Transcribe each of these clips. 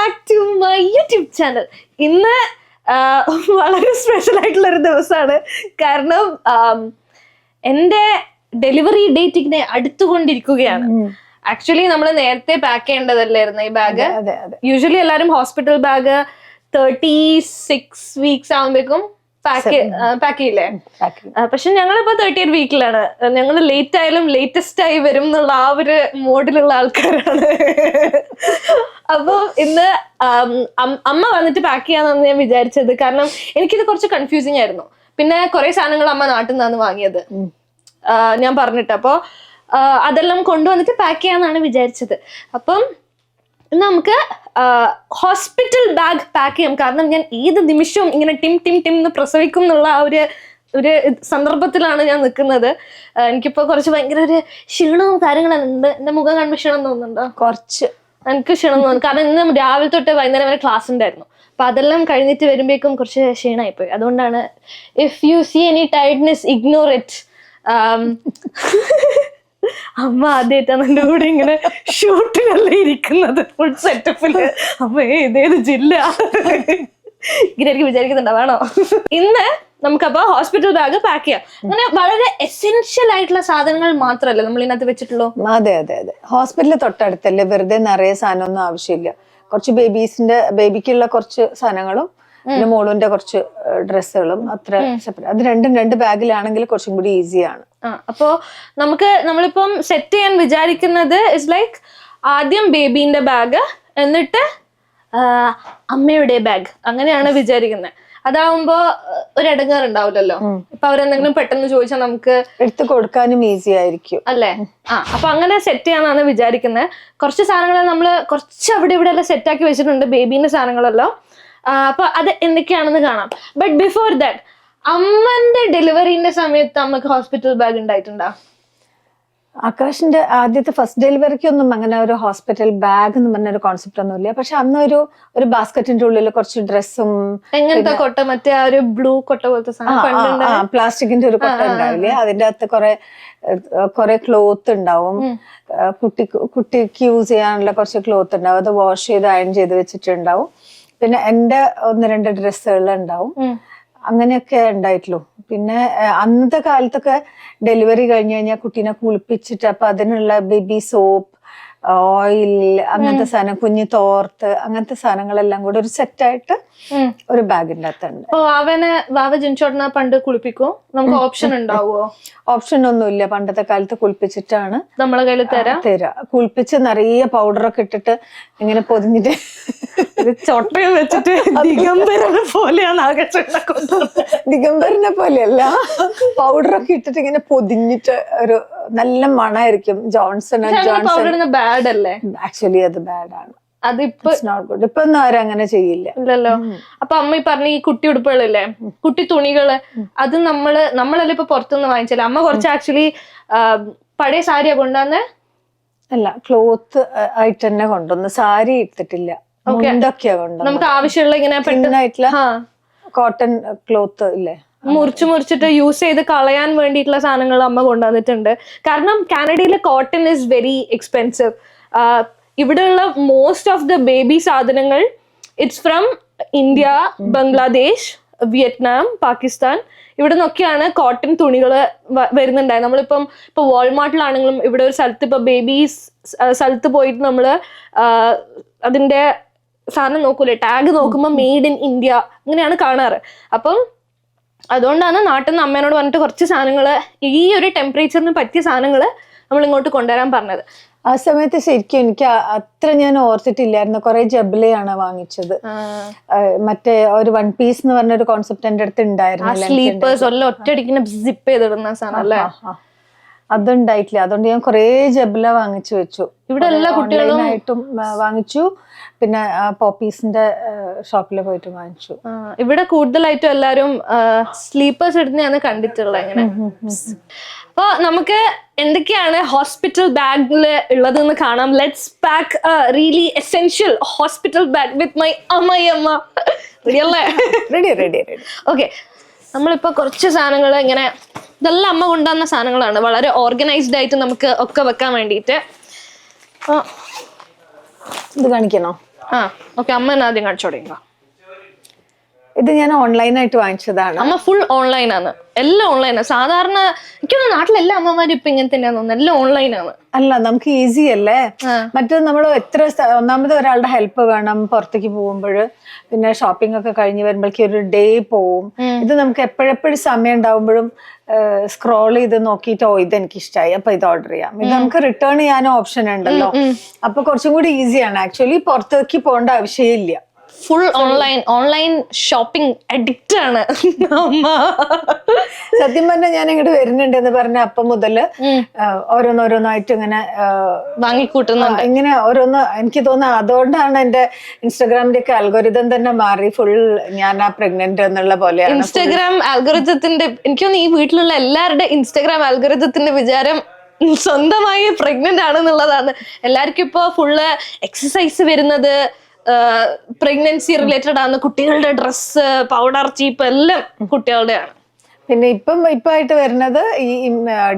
Back to my YouTube channel. ഇന്ന് വളരെ special ആയിട്ടുള്ള ഒരു ദിവസമാണ്. കാരണം എൻ്റെ ഡെലിവറി ഡേറ്റ് ഇങ്ങനെ അടുത്തുകൊണ്ടിരിക്കുകയാണ്. ആക്ച്വലി നമ്മൾ നേരത്തെ പാക്ക് ചെയ്യേണ്ടതല്ലായിരുന്നു ഈ ബാഗ്. യൂഷ്വലി എല്ലാവരും ഹോസ്പിറ്റൽ ബാഗ് 36 വീക്സ് ആകുമ്പോഴേക്കും പാക്ക് ചെയ്യില്ലേ? പക്ഷെ ഞങ്ങളിപ്പോ 38 വീക്കിലാണ്. ഞങ്ങൾ ലേറ്റ് ആയാലും ലേറ്റസ്റ്റ് ആയി വരും എന്നുള്ള ആ ഒരു മോഡിലുള്ള ആൾക്കാരാണ്. അപ്പൊ ഇന്ന് അമ്മ വന്നിട്ട് പാക്ക് ചെയ്യാന്നാണ് ഞാൻ വിചാരിച്ചത്. കാരണം എനിക്കിത് കുറച്ച് കൺഫ്യൂസിങ് ആയിരുന്നു. പിന്നെ കുറെ സാധനങ്ങൾ അമ്മ നാട്ടിൽ നിന്നാണ് വാങ്ങിയത്, ഞാൻ പറഞ്ഞിട്ട്. അപ്പൊ അതെല്ലാം കൊണ്ടുവന്നിട്ട് പാക്ക് ചെയ്യാന്നാണ് വിചാരിച്ചത്. അപ്പം നമുക്ക് ഹോസ്പിറ്റൽ ബാഗ് പാക്ക് ചെയ്യാം. കാരണം ഞാൻ ഏത് നിമിഷവും ഇങ്ങനെ ടിം ടിം ടിം എന്ന് പ്രസവിക്കും എന്നുള്ള ആ ഒരു സന്ദർഭത്തിലാണ് ഞാൻ നിൽക്കുന്നത്. എനിക്കിപ്പോ കുറച്ച് ഭയങ്കര ഒരു ക്ഷീണവും കാര്യങ്ങളും ഉണ്ട്. എന്റെ മുഖം കാണുമ്പോൾ ക്ഷീണം തോന്നുന്നുണ്ടോ? കുറച്ച് എനിക്ക് ക്ഷീണം തോന്നുന്നു. കാരണം ഇന്ന് രാവിലെ തൊട്ട് വൈകുന്നേരം വരെ ക്ലാസ് ഉണ്ടായിരുന്നു. അപ്പൊ അതെല്ലാം കഴിഞ്ഞിട്ട് വരുമ്പോഴേക്കും കുറച്ച് ക്ഷീണമായിപ്പോയി. അതുകൊണ്ടാണ് if you see any tiredness ignore it. അമ്മ ആദ്യമായിട്ടാണ് എൻ്റെ കൂടെ ഇങ്ങനെ ഷൂട്ടിനല്ല ഇരിക്കുന്നത്, ഫുൾ സെറ്റപ്പില്. അമ്മ ഇതേത് ജില്ല ഇങ്ങനെ എനിക്ക് വിചാരിക്കുന്നുണ്ടോ വേണോ? ഇന്ന് നമുക്കപ്പോ ഹോസ്പിറ്റൽ ബാഗ് പാക്ക് ചെയ്യാം. അങ്ങനെ വളരെ എസെൻഷ്യൽ ആയിട്ടുള്ള സാധനങ്ങൾ മാത്രമല്ല നമ്മൾ ഇതിനകത്ത് വെച്ചിട്ടുള്ളൂ. അതെ അതെ അതെ, ഹോസ്പിറ്റലിൽ തൊട്ടടുത്തല്ലേ, വെറുതെ നിറയെ സാധനമൊന്നും ആവശ്യമില്ല. കുറച്ച് ബേബിക്കുള്ള കുറച്ച് സാധനങ്ങളും പിന്നെ മോളുവിന്റെ കുറച്ച് ഡ്രസ്സുകളും അത്ര സെപ്പറേറ്റ്. അത് രണ്ട് ബാഗിലാണെങ്കിൽ കുറച്ചും കൂടി ഈസിയാണ്. അപ്പോ നമ്മളിപ്പം സെറ്റ് ചെയ്യാൻ വിചാരിക്കുന്നത് ഇസ് ലൈക്ക് ആദ്യം ബേബീന്റെ ബാഗ്, എന്നിട്ട് അമ്മയുടെ ബാഗ്, അങ്ങനെയാണ് വിചാരിക്കുന്നത്. അതാവുമ്പോ ഒരു ഇടങ്ങാറുണ്ടാവില്ലല്ലോ. ഇപ്പൊ അവരെന്തെങ്കിലും പെട്ടെന്ന് ചോദിച്ചാൽ നമുക്ക് എടുത്ത് കൊടുക്കാനും ഈസി ആയിരിക്കും അല്ലേ? അപ്പൊ അങ്ങനെ സെറ്റ് ചെയ്യാന്നാണ് വിചാരിക്കുന്നത്. കുറച്ച് സാധനങ്ങൾ നമ്മൾ കുറച്ച് അവിടെ ഇവിടെ എല്ലാം സെറ്റ് ആക്കി വെച്ചിട്ടുണ്ട്, ബേബീന്റെ സാധനങ്ങളെല്ലാം. അപ്പൊ അത് എന്തൊക്കെയാണെന്ന് കാണാം. ബട്ട് ബിഫോർ ദാറ്റ്, അമ്മന്റെ ഡെലിവറിന്റെ സമയത്ത് അമ്മക്ക് ഹോസ്പിറ്റൽ ബാഗ് ഉണ്ടായിട്ടുണ്ടോ? ആകാശിന്റെ ആദ്യത്തെ ഫസ്റ്റ് ഡെലിവറിക്കൊന്നും അങ്ങനെ ഒരു ഹോസ്പിറ്റൽ ബാഗ് എന്ന് പറഞ്ഞ ഒരു കോൺസെപ്റ്റ് ഒന്നുമില്ല. പക്ഷെ അന്ന് ഒരു ബാസ്ക്കറ്റിന്റെ ഉള്ളിൽ കുറച്ച് ഡ്രസ്സും. എങ്ങനത്തെ കൊട്ട? മറ്റേ ആ ഒരു ബ്ലൂ കൊട്ട പോലത്തെ സാധനം, പ്ലാസ്റ്റിക്കിന്റെ ഒരു കൊട്ട ഉണ്ടാവില്ലേ, അതിന്റെ അകത്ത് കുറെ ക്ലോത്ത് ഉണ്ടാവും. കുട്ടിക്ക് യൂസ് ചെയ്യാനുള്ള കുറച്ച് ക്ലോത്ത് ഉണ്ടാവും. അത് വാഷ് ചെയ്ത് അയൺ ചെയ്ത് വെച്ചിട്ടുണ്ടാവും. പിന്നെ എന്റെ 1-2 ഡ്രസ്സുകൾ ഉണ്ടാവും. അങ്ങനെയൊക്കെ ഉണ്ടായിട്ടുള്ളൂ. പിന്നെ അന്നത്തെ കാലത്തൊക്കെ ഡെലിവറി കഴിഞ്ഞ് കഴിഞ്ഞാൽ കുട്ടീനെ കുളിപ്പിച്ചിട്ട് അപ്പൊ അതിനുള്ള ബേബി സോപ്പ്, ഓയിൽ, അങ്ങനത്തെ സാധനം, കുഞ്ഞു തോർത്ത്, അങ്ങനത്തെ സാധനങ്ങളെല്ലാം കൂടെ ഒരു സെറ്റായിട്ട് ഒരു ബാഗിന്റെ അകത്തുണ്ട്. വാവ ജനിച്ചോടന പണ്ട് കുളിപ്പിക്കോ? നമുക്ക് ഓപ്ഷൻ ഉണ്ടാവോ? ഓപ്ഷൻ ഒന്നുമില്ല. പണ്ടത്തെ കാലത്ത് കുളിപ്പിച്ചിട്ടാണ് നമ്മളെ കയ്യിൽ തരാ. കുളിപ്പിച്ച് നിറയെ പൗഡറൊക്കെ ഇട്ടിട്ട് ഇങ്ങനെ പൊതിഞ്ഞിട്ട് ചൊട്ടയും വെച്ചിട്ട് ദിഗംബരനെ പോലെയാണ് ദിഗംബരനെ പോലെയല്ല, പൗഡറൊക്കെ ഇട്ടിട്ട് ഇങ്ങനെ പൊതിഞ്ഞിട്ട് ഒരു നല്ല മണമായിരിക്കും. ജോൺസൺ ബാഡ് അല്ലേ? ആക്ച്വലി അത് ബാഡാണ്. അതിപ്പോ ഇപ്പൊ ഒന്നും ആരും അങ്ങനെ ചെയ്യില്ല. ഇല്ലല്ലോ. അപ്പൊ അമ്മ ഈ പറഞ്ഞ ഈ കുട്ടി ഉടുപ്പുകളില്ലേ, കുട്ടി തുണികള്, അത് നമ്മളല്ല ഇപ്പൊ പുറത്തുനിന്ന് വാങ്ങിച്ചില്ല. അമ്മ കുറച്ച് ആക്ച്വലി പഴയ സാരിയാ കൊണ്ടുവന്നേ? അല്ല, ക്ലോത്ത് ആയിട്ട് തന്നെ കൊണ്ടുവന്നു. സാരി എടുത്തിട്ടില്ല, മുണ്ടൊക്കെയാ കൊണ്ടുവന്നത്. നമുക്ക് ആവശ്യമുള്ള ഇങ്ങനെ പെട്ടെന്നായിട്ടുള്ള കോട്ടൺ ക്ലോത്ത് ഇല്ലേ, മുറിച്ചിട്ട് യൂസ് ചെയ്ത് കളയാൻ വേണ്ടിയിട്ടുള്ള സാധനങ്ങൾ അമ്മ കൊണ്ടുവന്നിട്ടുണ്ട്. കാരണം കാനഡയിലെ കോട്ടൺ ഇസ് വെരി എക്സ്പെൻസീവ്. ഇവിടെയുള്ള മോസ്റ്റ് ഓഫ് ദ ബേബി സാധനങ്ങൾ it's from India, Bangladesh, Vietnam, Pakistan, ഇവിടെ നിന്നൊക്കെയാണ് കോട്ടൺ തുണികൾ വരുന്നുണ്ടായത്. ഇപ്പൊ വാൾമാർട്ടിലാണെങ്കിലും ഇവിടെ ഒരു സ്ഥലത്ത് ഇപ്പൊ ബേബീസ് സ്ഥലത്ത് പോയിട്ട് നമ്മള് അതിന്റെ സാധനം നോക്കൂലേ, ടാഗ് നോക്കുമ്പോൾ മെയ്ഡ് ഇൻ ഇന്ത്യ അങ്ങനെയാണ് കാണാറ്. അപ്പം അതുകൊണ്ടാണ് നാട്ടിൽ നിന്ന് അമ്മേനോട് പറഞ്ഞിട്ട് കുറച്ച് സാധനങ്ങൾ ഈ ഒരു ടെമ്പറേച്ചറിന് പറ്റിയ സാധനങ്ങൾ നമ്മൾ ഇങ്ങോട്ട് കൊണ്ടുവരാൻ പറഞ്ഞത്. ആ സമയത്ത് ശരിക്കും എനിക്ക് അത്ര ഞാൻ ഓർത്തിട്ടില്ലായിരുന്നു. കുറെ ജബ്ലയാണ് വാങ്ങിച്ചത്. മറ്റേ ഒരു 1 പീസ് എന്ന് പറഞ്ഞ ഒരു കോൺസെപ്റ്റ് എന്റെ അടുത്ത് ഉണ്ടായിരുന്നു. സ്ലീപ്പേഴ്സ് എല്ലാം ഒറ്റയടിക്കുന്ന സിപ്പ് ചെയ്തിടുന്ന സാധനം അല്ലേ? അതുണ്ടായിട്ടില്ല. അതുകൊണ്ട് ഞാൻ കുറെ ജബ്ല വാങ്ങിച്ചു വെച്ചു. ഇവിടെ എല്ലാ കുട്ടികളും വാങ്ങിച്ചു. പിന്നെ പോപ്പീസിന്റെ ഷോപ്പിൽ പോയിട്ട് വാങ്ങിച്ചു. ഇവിടെ കൂടുതലായിട്ടും എല്ലാരും സ്ലീപ്പേഴ്സ് ഇടുന്നതാണ് കണ്ടിട്ടുള്ളത്. ഇങ്ങനെ അപ്പൊ നമുക്ക് എന്തൊക്കെയാണ് ഹോസ്പിറ്റൽ ബാഗിൽ ഉള്ളതെന്ന് കാണാം. Let's pack really essential hospital bag with my അമ്മയമ്മ. റെഡി അല്ലേ? റെഡി. ഓക്കെ, നമ്മളിപ്പോ കുറച്ച് സാധനങ്ങൾ ഇങ്ങനെ, ഇതെല്ലാം അമ്മ കൊണ്ടുവന്ന സാധനങ്ങളാണ്, വളരെ ഓർഗനൈസ്ഡ് ആയിട്ട് നമുക്ക് ഒക്കെ വെക്കാൻ വേണ്ടിയിട്ട്. ഇത് കാണിക്കണോ? ആ ഓക്കെ, അമ്മ ആദ്യം കാണിച്ചോടേങ്ക. ഇത് ഞാൻ ഓൺലൈനായിട്ട് വാങ്ങിച്ചതാണ്. അമ്മ ഫുൾ ഓൺലൈനാണ്, എല്ലാം ഓൺലൈനാണ്. സാധാരണ എനിക്കൊന്ന് നാട്ടിലെല്ലാ അമ്മമാരും ഇപ്പൊ ഇങ്ങനെ തന്നെയാന്ന് തോന്നുന്നു, എല്ലാം ഓൺലൈനാണ്. അല്ല, നമുക്ക് ഈസി അല്ലേ. മറ്റേ നമ്മൾ ഒന്നാമത് ഒരാളുടെ ഹെൽപ്പ് വേണം പുറത്തേക്ക് പോകുമ്പോൾ, പിന്നെ ഷോപ്പിംഗ് ഒക്കെ കഴിഞ്ഞ് വരുമ്പോഴേക്കും ഒരു ഡേ പോവും. ഇത് നമുക്ക് എപ്പോഴെപ്പോഴും സമയം ഉണ്ടാവുമ്പോഴും സ്ക്രോൾ ചെയ്ത് നോക്കിയിട്ട് ഇത് എനിക്ക് ഇഷ്ടമായി അപ്പൊ ഇത് ഓർഡർ ചെയ്യാം. ഇത് നമുക്ക് റിട്ടേൺ ചെയ്യാനും ഓപ്ഷൻ ഉണ്ടല്ലോ. അപ്പൊ കുറച്ചും കൂടി ഈസിയാണ്. ആക്ച്വലി പുറത്തേക്ക് പോകേണ്ട ആവശ്യമില്ല. ഫുൾ ഓൺലൈൻ ഷോപ്പിംഗ് അഡിക്റ്റ് ആണ് അമ്മ. സത്യം പറഞ്ഞാൽ ഞാൻ ഇങ്ങോട്ട് വരുന്നുണ്ട് എന്ന് പറഞ്ഞ അപ്പം മുതല് ഓരോന്നോരോന്നായിട്ട് ഇങ്ങനെ വാങ്ങിക്കൂട്ടുന്നുണ്ട്. ഇങ്ങനെ ഓരോന്ന് എനിക്ക് തോന്നുന്നു അതുകൊണ്ടാണ് എന്റെ ഇൻസ്റ്റാഗ്രാമിന്റെ ഒക്കെ അൽഗോരിതം തന്നെ മാറി. ഫുൾ ഞാൻ ആ പ്രഗ്നന്റ് എന്നുള്ള പോലെയാണ് ഇൻസ്റ്റാഗ്രാം അൽഗോരിതത്തിന്റെ. എനിക്ക് തോന്നുന്നു ഈ വീട്ടിലുള്ള എല്ലാവരുടെ ഇൻസ്റ്റാഗ്രാം അൽഗോരിതത്തിന്റെ വിചാരം സ്വന്തമായി പ്രഗ്നന്റ് ആണെന്നുള്ളതാണ്. എല്ലാവർക്കും ഇപ്പൊ ഫുള്ള് എക്സസൈസ് വരുന്നത് പ്രഗ്നൻസി റിലേറ്റഡ് ആണ്. കുട്ടികളുടെ ഡ്രസ്സ്, പൗഡർ, ചീപ്പ് എല്ലാം കുട്ടികളുടെയാണ്. പിന്നെ ഇപ്പായിട്ട് വരുന്നത് ഈ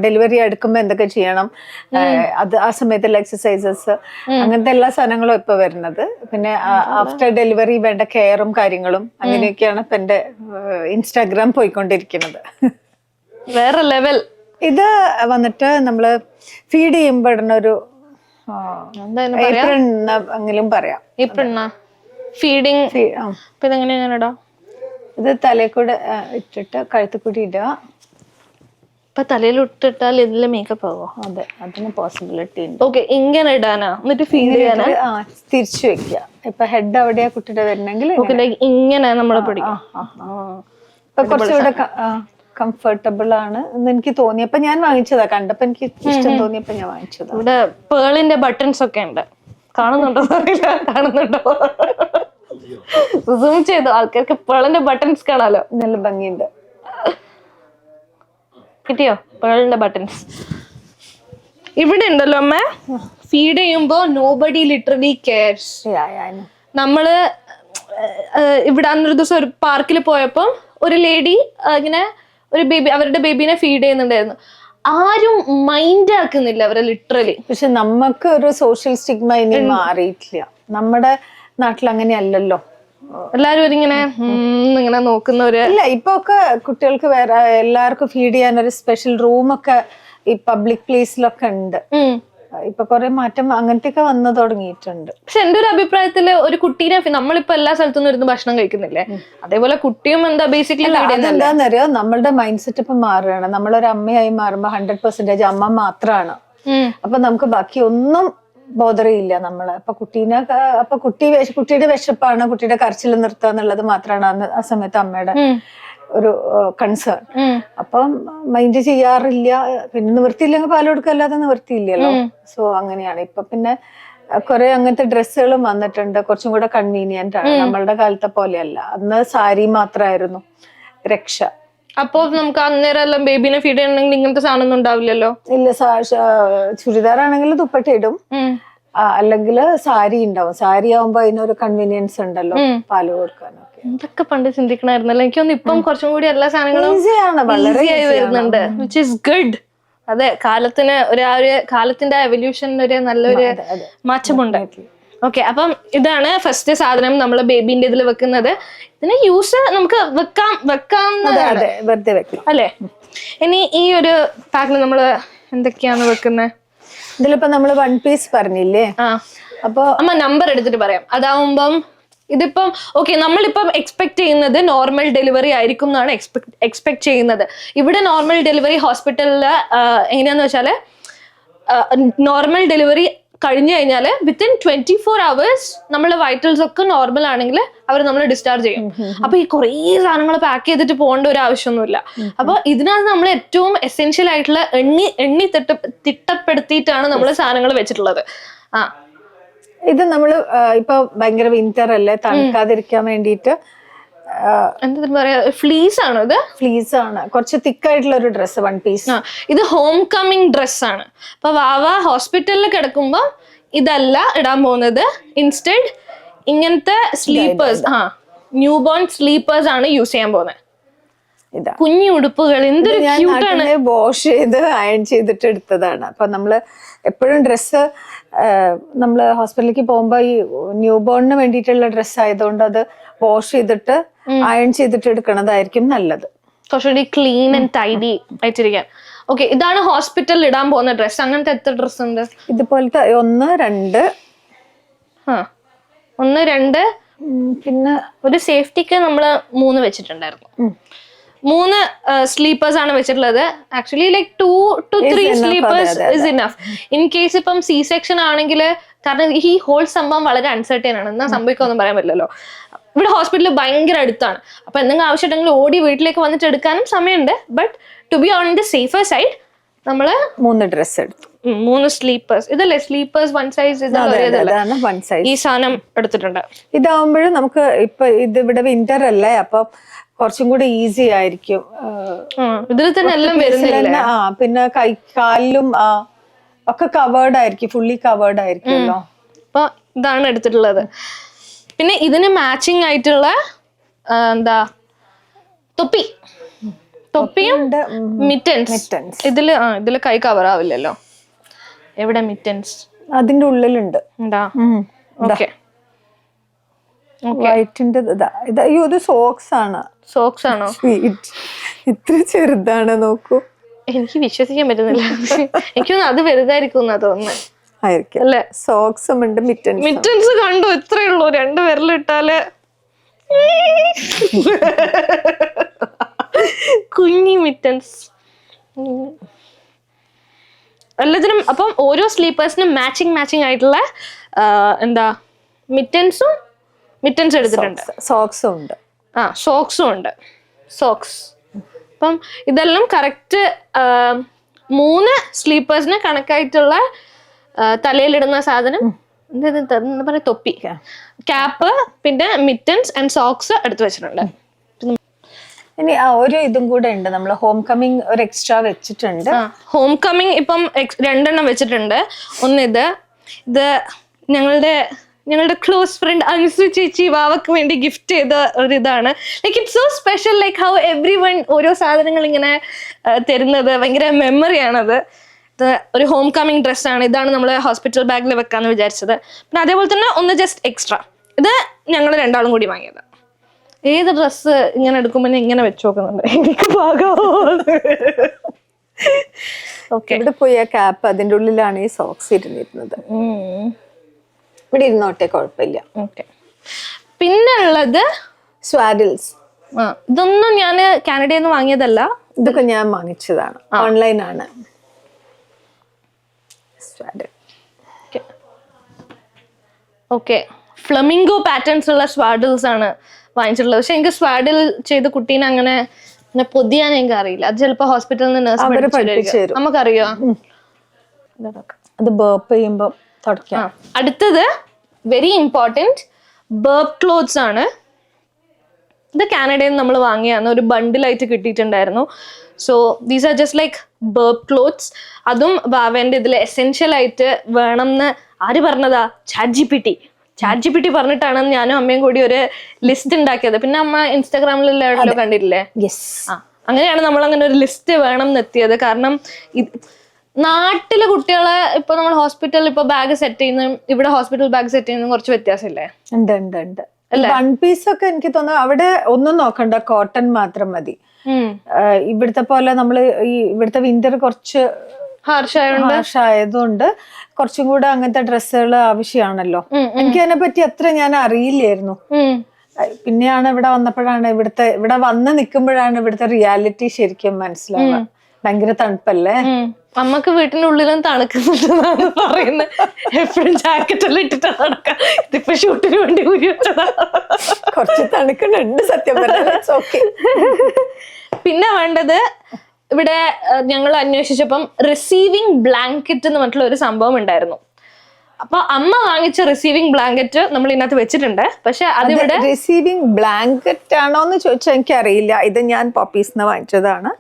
ഡെലിവറി എടുക്കുമ്പോ എന്തൊക്കെ ചെയ്യണം, അത് ആ സമയത്തുള്ള എക്സസൈസസ്, അങ്ങനത്തെ എല്ലാ സാധനങ്ങളും ഇപ്പൊ വരുന്നത്. പിന്നെ ആഫ്റ്റർ ഡെലിവറി വേണ്ട കെയറും കാര്യങ്ങളും അങ്ങനെയൊക്കെയാണ് ഇപ്പൊ എന്റെ ഇൻസ്റ്റാഗ്രാം പോയിക്കൊണ്ടിരിക്കുന്നത്. വേറെ ലെവൽ. ഇത് വന്നിട്ട് നമ്മള് ഫീഡ് ചെയ്യുമ്പോ ഇടുന്നൊരു എങ്കിലും പറയാം. ഫീഡിങ്. ഇതെങ്ങനെയാ? ഇത് തലയിൽ കൂടെ ഇട്ടിട്ട് കഴുത്തിൽ കൂടി ഇടുക. ഇപ്പൊ തലയിൽ ഇട്ടിട്ടാൽ ഇതില് മേക്കപ്പ് ആവോ? അതെ, അതിന് പോസിബിലിറ്റി ഉണ്ട്. ഓക്കെ, ഇങ്ങനെ ഇടാനാ? എന്നിട്ട് ഫീഡ് ചെയ്യാനാ? തിരിച്ചു വെക്കുക. ഇപ്പൊ ഹെഡ് അവിടെയാ കുട്ടിയുടെ വരണമെങ്കിൽ ഇങ്ങനെ നമ്മളെ പിടിക്കും. ഇപ്പൊ കുറച്ചുകൂടെ കംഫർട്ടബിൾ ആണ് എന്ന് എനിക്ക് തോന്നിയപ്പോ ഞാൻ വാങ്ങിച്ചതാ. കണ്ടപ്പോ എനിക്ക് ഇഷ്ടം തോന്നിയപ്പോ ഞാൻ വാങ്ങിച്ചതാ. ഇവിടെ പേളിന്റെ ബട്ടൺസ് ഒക്കെ ഉണ്ട്, കാണുന്നുണ്ടോ? കാണുന്നുണ്ടോ? സൂം ചെയ്തോ, ആൾക്കാർക്ക് പേളിന്റെ ബട്ടൺസ് കാണാലോ. നല്ല ഭംഗിയുണ്ട്. കിട്ടിയോ പേളിന്റെ ബട്ടൺസ്? ഇവിടെ ഉണ്ടല്ലോ അമ്മ. ഫീഡ് ചെയ്യുമ്പോ നോബഡി ലിറ്ററലി കെയർസ്. നമ്മള് ഇവിടെ അന്നൊരു ദിവസം ഒരു പാർക്കിൽ പോയപ്പോ ഒരു ലേഡി ഇങ്ങനെ ഒരു ബേബി, അവരുടെ ബേബിനെ ഫീഡ് ചെയ്യുന്നുണ്ടായിരുന്നു. ആരും മൈൻഡ് ആക്കുന്നില്ല അവരെ, ലിറ്ററലി. പക്ഷെ നമുക്ക് ഒരു സോഷ്യൽ സ്റ്റിഗ്മ ഇനി മാറിയിട്ടില്ല. നമ്മുടെ നാട്ടിൽ അങ്ങനെയല്ലല്ലോ. എല്ലാരും ഇങ്ങനെ ഇങ്ങനെ നോക്കുന്നവര് ഇല്ല. ഇപ്പൊ ഒക്കെ കുട്ടികൾക്ക് വേറെ എല്ലാവർക്കും ഫീഡ് ചെയ്യാൻ ഒരു സ്പെഷ്യൽ റൂമൊക്കെ ഈ പബ്ലിക് പ്ലേസിലൊക്കെ ഉണ്ട്. ഇപ്പൊ കൊറേ മാറ്റം അങ്ങനത്തെയൊക്കെ വന്നു തുടങ്ങിയിട്ടുണ്ട്. പക്ഷെ എന്റെ ഒരു അഭിപ്രായത്തില് ഒരു കുട്ടീനെ നമ്മളിപ്പോ എല്ലാ സ്ഥലത്തുനിന്നും ഇരുന്ന് ഭക്ഷണം കഴിക്കുന്നില്ലേ, അതേപോലെ കുട്ടിയും എന്താ ബേസിക്കലി എന്താന്നറിയോ, നമ്മളുടെ മൈൻഡ് സെറ്റ് ഇപ്പൊ മാറുകയാണ്. നമ്മളൊരു അമ്മയായി മാറുമ്പോ 100% അമ്മ മാത്രമാണ്. അപ്പൊ നമുക്ക് ബാക്കി ഒന്നും ബോധറിയില്ല നമ്മള്. അപ്പൊ കുട്ടിയുടെ വിശപ്പാണ്, കുട്ടിയുടെ കരച്ചിൽ നിർത്തുക എന്നുള്ളത് മാത്രമാണ് ആ സമയത്ത് അമ്മയുടെ ഒരു കൺസേൺ. അപ്പം മൈൻഡ് ചെയ്യാറില്ല. പിന്നെ നിവൃത്തിയില്ലെങ്കിൽ പാൽ കൊടുക്കുക, അല്ലാതെ നിവൃത്തിയില്ലല്ലോ. സോ അങ്ങനെയാണ്. ഇപ്പൊ പിന്നെ കുറെ അങ്ങനത്തെ ഡ്രസ്സുകളും വന്നിട്ടുണ്ട്, കുറച്ചും കൂടെ കൺവീനിയന്റ് ആണ്. നമ്മളുടെ കാലത്തെ പോലെയല്ല. അന്ന് സാരി മാത്രമായിരുന്നു രക്ഷ. അപ്പൊ നമുക്ക് അന്നേരം എല്ലാം ബേബിനെ ഫീഡ് ചെയ്യണമെങ്കിൽ ഇങ്ങനത്തെ സാധനം ഒന്നും ഉണ്ടാവില്ലല്ലോ. ഇല്ല, ചുരിദാർ ആണെങ്കിൽ ദുപ്പട്ട ഇടും, അല്ലെങ്കിൽ സാരി ഉണ്ടാവും. സാരി ആവുമ്പോ അതിനൊരു കൺവീനിയൻസ് ഉണ്ടല്ലോ പാല് കൊടുക്കാനൊക്കെ. ഇതൊക്കെ പണ്ട് ചിന്തിക്കണമായിരുന്നല്ലോ. എനിക്കൊന്ന് ഇപ്പം കുറച്ചും കൂടി എല്ലാ സാധനങ്ങളും ഈസിയായി വരുന്നുണ്ട്, വിച്ച് ഈസ് ഗുഡ്. അതെ, കാലത്തിന് കാലത്തിന്റെ എവല്യൂഷന് ഒരു നല്ലൊരു മാറ്റമുണ്ട്. ഓക്കെ, അപ്പം ഇതാണ് ഫസ്റ്റ് സാധനം നമ്മൾ ബേബിന്റെ ഇതിൽ വെക്കുന്നത്. ഇതിന് യൂസ് നമുക്ക് വെക്കാം അല്ലേ? ഇനി ഈ ഒരു പാക്കിൽ നമ്മള് എന്തൊക്കെയാണ് വെക്കുന്നത്? ഇതിലിപ്പോ നമ്മള് 1 പീസ് പറഞ്ഞില്ലേ? അപ്പൊ അമ്മ നമ്പർ എടുത്തിട്ട് പറയാം. അതാവുമ്പം ഇതിപ്പം ഓക്കെ, നമ്മളിപ്പം എക്സ്പെക്ട് ചെയ്യുന്നത് നോർമൽ ഡെലിവറി ആയിരിക്കും എന്നാണ് എക്സ്പെക്ട് ചെയ്യുന്നത്. ഇവിടെ നോർമൽ ഡെലിവറി ഹോസ്പിറ്റലില് എങ്ങനെയാന്ന് വെച്ചാല്, നോർമൽ ഡെലിവറി കഴിഞ്ഞു കഴിഞ്ഞാല് വിത്തിൻ 24 hours നമ്മളെ വൈറ്റൽസ് ഒക്കെ നോർമൽ ആണെങ്കിൽ അവർ നമ്മൾ ഡിസ്ചാർജ് ചെയ്യും. അപ്പൊ ഈ കുറേ സാധനങ്ങൾ പാക്ക് ചെയ്തിട്ട് പോകേണ്ട ഒരു ആവശ്യമൊന്നുമില്ല. അപ്പൊ ഇതിനകത്ത് നമ്മൾ ഏറ്റവും എസെൻഷ്യൽ ആയിട്ടുള്ള എണ്ണി തിട്ടപ്പെടുത്തിയിട്ടാണ് നമ്മൾ സാധനങ്ങൾ വെച്ചിട്ടുള്ളത്. ഇത് നമ്മള് ഇപ്പൊ ഭയങ്കര വിന്റർ അല്ലേ, തണുക്കാതിരിക്കാൻ വേണ്ടിയിട്ട് എന്താ പറയാ, ഫ്ലീസ് ആണോ ഇത്? ഫ്ലീസ് ആണ്, കുറച്ച് തിക്കായിട്ടുള്ള ഒരു ഡ്രസ്സ് 1 പീസ്. ഇത് ഹോം കമ്മിങ് ഡ്രസ് ആണ്. അപ്പൊ വാവ ഹോസ്പിറ്റലിൽ കിടക്കുമ്പോ ഇതല്ല ഇടാൻ പോകുന്നത്. ഇൻസ്റ്റെഡ് ഇങ്ങനത്തെ സ്ലീപ്പേഴ്സ്, ന്യൂ ബോൺ സ്ലീപ്പേഴ്സ് ആണ് യൂസ് ചെയ്യാൻ പോകുന്നത്. ഇതാ കുഞ്ഞു ഉടുപ്പുകൾ എന്തൊരു ഞാൻ ക്യൂട്ടാണ്. നാട്ടിൽ വാഷ് ചെയ്ത് അയൺ ചെയ്തിട്ട് എടുത്തതാണ്. അപ്പൊ നമ്മള് എപ്പോഴും ഡ്രസ്സ് നമ്മള് ഹോസ്പിറ്റലിലേക്ക് പോകുമ്പോ ഈ ന്യൂ ബോണിന് വേണ്ടിയിട്ടുള്ള ഡ്രസ്സ് ആയതുകൊണ്ട് അത് വാഷ് ചെയ്തിട്ട് അയൺ ചെയ്തിട്ട് എടുക്കണതായിരിക്കും നല്ലത്, കുറച്ചുകൂടി ക്ലീൻ ആൻഡ് ടൈഡി ആയിട്ടിരിക്കാൻ. ഓക്കെ, ഇതാണ് ഹോസ്പിറ്റലിൽ ഇടാൻ പോകുന്ന ഡ്രസ്സ്. അങ്ങനത്തെ എത്ര ഡ്രസ് ഉണ്ട്? ഇതുപോലത്തെ 1 2 1 2 പിന്നെ ഒരു സേഫ്റ്റിക്ക് നമ്മള് 3 വെച്ചിട്ടുണ്ടായിരുന്നു. 3 സ്ലീപ്പേഴ്സ് ആണ് വെച്ചിട്ടുള്ളത്. Actually like 2 to 3 sleepers is enough. In case ഇപ്പം സി സെക്ഷൻ ആണെങ്കിൽ, കാരണം ഈ ഹോൾ സംഭവം വളരെ അൺസർട്ടൈൻ ആണ്, എന്നാ സംഭവിക്കൊന്നും പറയാൻ പറ്റില്ലല്ലോ. ഇവിടെ ഹോസ്പിറ്റൽ ഭയങ്കര അടുത്താണ്, അപ്പൊ എന്തെങ്കിലും ആവശ്യമുണ്ടെങ്കിൽ ഓടി വീട്ടിലേക്ക് വന്നിട്ട് എടുക്കാനും സമയമുണ്ട്. But to be on the safer side നമ്മള് 3 ഡ്രസ് എടുത്തു. 3 സ്ലീപ്പേഴ്സ്. ഇതല്ലേ സ്ലീപ്പേഴ്സ് 1 സൈസ്? ഇതാണ് 1 സൈസ്. ഈ സാധനം എടുത്തിട്ടുണ്ട്. ഇതാവുമ്പോഴും നമുക്ക് ഇപ്പൊ ഇത് ഇവിടെ വിന്റർ അല്ലേ, അപ്പൊ കുറച്ചും കൂടി ഈസി ആയിരിക്കും. ഇതിൽ തന്നെ എല്ലാം വരുന്നില്ല. പിന്നെ കാലിലും ഒക്കെ കവേർഡ് ആയിരിക്കും, ഫുള്ളി കവേർഡ് ആയിരിക്കുമല്ലോ. അപ്പൊ ഇതാണ് എടുത്തിട്ടുള്ളത്. പിന്നെ ഇതിന് മാച്ചിങ് ആയിട്ടുള്ള എന്താ തൊപ്പിയും മിറ്റൻസ്. ഇതില് കൈ കവർ ആവില്ലല്ലോ. എവിടെ മിറ്റൻസ്? അതിന്റെ ഉള്ളിലുണ്ട്. ഓക്കെ, വൈറ്റിന്റെ ഇത് സോക്സ് ആണ്. സോക്സ് ആണോ? ഇത്ര ചെറുതാണ്, നോക്കൂ. എനിക്ക് വിശ്വസിക്കാൻ പറ്റുന്നില്ല. എനിക്കൊന്നും അത് വലുതായിരിക്കും എന്നാ തോന്നുന്നത്. അല്ലേ? സോക്സും ഉണ്ട്, മിറ്റൻസ് കണ്ടു, ഇത്രയേ ഉള്ളൂ. 2 വിരലിട്ടാല് കുഞ്ഞി മിറ്റൻസ് എല്ലാത്തിനും. അപ്പം ഓരോ സ്ലീപ്പേഴ്സിനും മാച്ചിങ് ആയിട്ടുള്ള എന്താ മിറ്റൻസ് എടുത്തിട്ടുണ്ട്. സോക്സും ഉണ്ട്. സോക്സും ഉണ്ട്. സോക്സ്. അപ്പം ഇതെല്ലാം കറക്റ്റ് 3 സ്ലീപ്പേഴ്സിന് കണക്കായിട്ടുള്ള തലയിലിടുന്ന സാധനം, എന്താ പറയാ, തൊപ്പി, ക്യാപ്പ്, പിന്നെ മിറ്റൻസ് ആൻഡ് സോക്സ് എടുത്തു വെച്ചിട്ടുണ്ട്. ഇനി ഒരു ഇതും കൂടെ ഉണ്ട്, നമ്മൾ ഹോം കമ്മിങ് ഒരു എക്സ്ട്രാ വെച്ചിട്ടുണ്ട്. ഹോം കമ്മിങ് ഇപ്പം 2 എണ്ണം വെച്ചിട്ടുണ്ട്. ഒന്ന് ഇത് ഞങ്ങളുടെ ക്ലോസ് ഫ്രണ്ട് അൻസു ചേച്ചി വാവക്ക് വേണ്ടി ഗിഫ്റ്റ് ചെയ്ത ഒരു ഇതാണ്. Like it's so special, like how every one ഓരോ സാധനങ്ങൾ ഇങ്ങനെ തരുന്നത് ഭയങ്കര മെമ്മറിയാണത്. ഇത് ഒരു ഹോം കമ്മിങ് ഡ്രസ്സാണ്. ഇതാണ് നമ്മൾ ഹോസ്പിറ്റൽ ബാഗിൽ വെക്കാന്ന് വിചാരിച്ചത്. പിന്നെ അതേപോലെ തന്നെ ഒന്ന് ജസ്റ്റ് എക്സ്ട്രാ. ഇത് ഞങ്ങൾ 2 കൂടി വാങ്ങിയത്. ഏത് ഡ്രസ്സ് ഇങ്ങനെ എടുക്കുമ്പോൾ ഇങ്ങനെ വെച്ച് നോക്കുന്നുണ്ട്, എനിക്ക് പാകമോ. ഓക്കെ, ഇവിടെ പോയി ആ ക്യാപ്പ് അതിന്റെ ഉള്ളിലാണ് ഈ സോക്സ് ഇരുന്നിരുന്നത്. ഇവിടെ ഇരുന്നോട്ടെ, കുഴപ്പമില്ല. ഓക്കെ, പിന്നെ ഉള്ളത് സ്വാഡിൽസ്. ഇതൊന്നും ഞാൻ കാനഡയിൽ നിന്ന് വാങ്ങിയതല്ല, ഇതൊക്കെ ഞാൻ വാങ്ങിച്ചതാണ്, ഓൺലൈനാണ്. ഓക്കെ, ഫ്ലമിംഗോ പാറ്റേൺസ് ഉള്ള സ്വാഡിൽസ് ആണ് വാങ്ങിച്ചിട്ടുള്ളത്. പക്ഷെ എനിക്ക് സ്വാഡിൽ ചെയ്ത കുട്ടീനെ അങ്ങനെ പൊതിയാൻ എനിക്ക് അറിയില്ല. അത് ചിലപ്പോ ഹോസ്പിറ്റലിൽ നിന്ന് നമുക്കറിയോ. അത് ബർപ്പ് ചെയ്യുമ്പോൾ തുടക്കാം. അടുത്തത് വെരി ഇമ്പോർട്ടൻറ്റ് ബർപ്പ് ക്ലോത്ത്സ് ആണ്. ഇത് കാനഡയിൽ നിന്ന് നമ്മൾ വാങ്ങിയാണ്, ഒരു ബണ്ടിലായിട്ട് കിട്ടിയിട്ടുണ്ടായിരുന്നു. So these are just like burp clothes. അതും ബാവേന്റെ ഇതിൽ എസെൻഷ്യൽ ആയിട്ട് വേണം എന്ന് ആര് പറഞ്ഞതാ? ചാറ്റ് ജി പി ടി പറഞ്ഞിട്ടാണ് ഞാനും അമ്മയും കൂടി ഒരു ലിസ്റ്റ് ഉണ്ടാക്കിയത്. പിന്നെ അമ്മ ഇൻസ്റ്റാഗ്രാമിലെല്ലാം കണ്ടിട്ടില്ലേ? അങ്ങനെയാണ് നമ്മൾ അങ്ങനെ ഒരു ലിസ്റ്റ് വേണം എന്നെത്തിയത്. കാരണം നാട്ടിലെ കുട്ടികളെ ഇപ്പൊ നമ്മൾ ഹോസ്പിറ്റലിൽ ഇപ്പൊ ബാഗ് സെറ്റ് ചെയ്യുന്നതും ഇവിടെ ഹോസ്പിറ്റൽ ബാഗ് സെറ്റ് ചെയ്യുന്നതും കുറച്ച് വ്യത്യാസമില്ലേ? ഉണ്ട്. വൺ പീസ് ഒക്കെ എനിക്ക് തോന്നുന്നു അവിടെ ഒന്നും നോക്കണ്ട, കോട്ടൺ മാത്രം മതി. ഇവിടുത്തെ പോലെ നമ്മള് ഇവിടുത്തെ വിന്റർ കുറച്ച് ഹാർഷായതുകൊണ്ട് കുറച്ചും കൂടെ അങ്ങനത്തെ ഡ്രസ്സുകൾ ആവശ്യമാണല്ലോ. എനിക്ക് അതിനെ പറ്റി അത്ര ഞാൻ അറിയില്ലായിരുന്നു. പിന്നെയാണ് ഇവിടെ വന്നപ്പോഴാണ് ഇവിടെ വന്ന് നിൽക്കുമ്പോഴാണ് ഇവിടുത്തെ റിയാലിറ്റി ശരിക്കും മനസ്സിലാവുക. ഭയങ്കര തണുപ്പല്ലേ. അമ്മക്ക് വീട്ടിന്റെ ഉള്ളിലും തണുക്കുന്നുണ്ടെന്നാണ് പറയുന്നത്. എപ്പോഴും ജാക്കറ്റ് എല്ലാം ഇട്ടിട്ട് നടക്കാം. ഇതിപ്പോ ഷൂട്ടിന് വേണ്ടി ഊരി വെച്ചതാ. കുറച്ച് തണുക്കുന്നുണ്ട് സത്യം പറഞ്ഞാൽ. പിന്നെ വേണ്ടത്, ഇവിടെ ഞങ്ങൾ അന്വേഷിച്ചപ്പം റിസീവിംഗ് ബ്ലാങ്കറ്റ് എന്ന് പറഞ്ഞിട്ടുള്ള ഒരു സംഭവം ഉണ്ടായിരുന്നു. അപ്പൊ അമ്മ വാങ്ങിച്ച റിസീവിംഗ് ബ്ലാങ്കറ്റ് നമ്മൾ ഇതിനകത്ത് വെച്ചിട്ടുണ്ട്. പക്ഷെ അതിവിടെ റിസീവിംഗ് ബ്ലാങ്കറ്റ് ആണോ എന്ന് ചോദിച്ചാൽ എനിക്ക് അറിയില്ല. ഇത് ഞാൻ പോപ്പീസിന് വാങ്ങിച്ചതാണ്.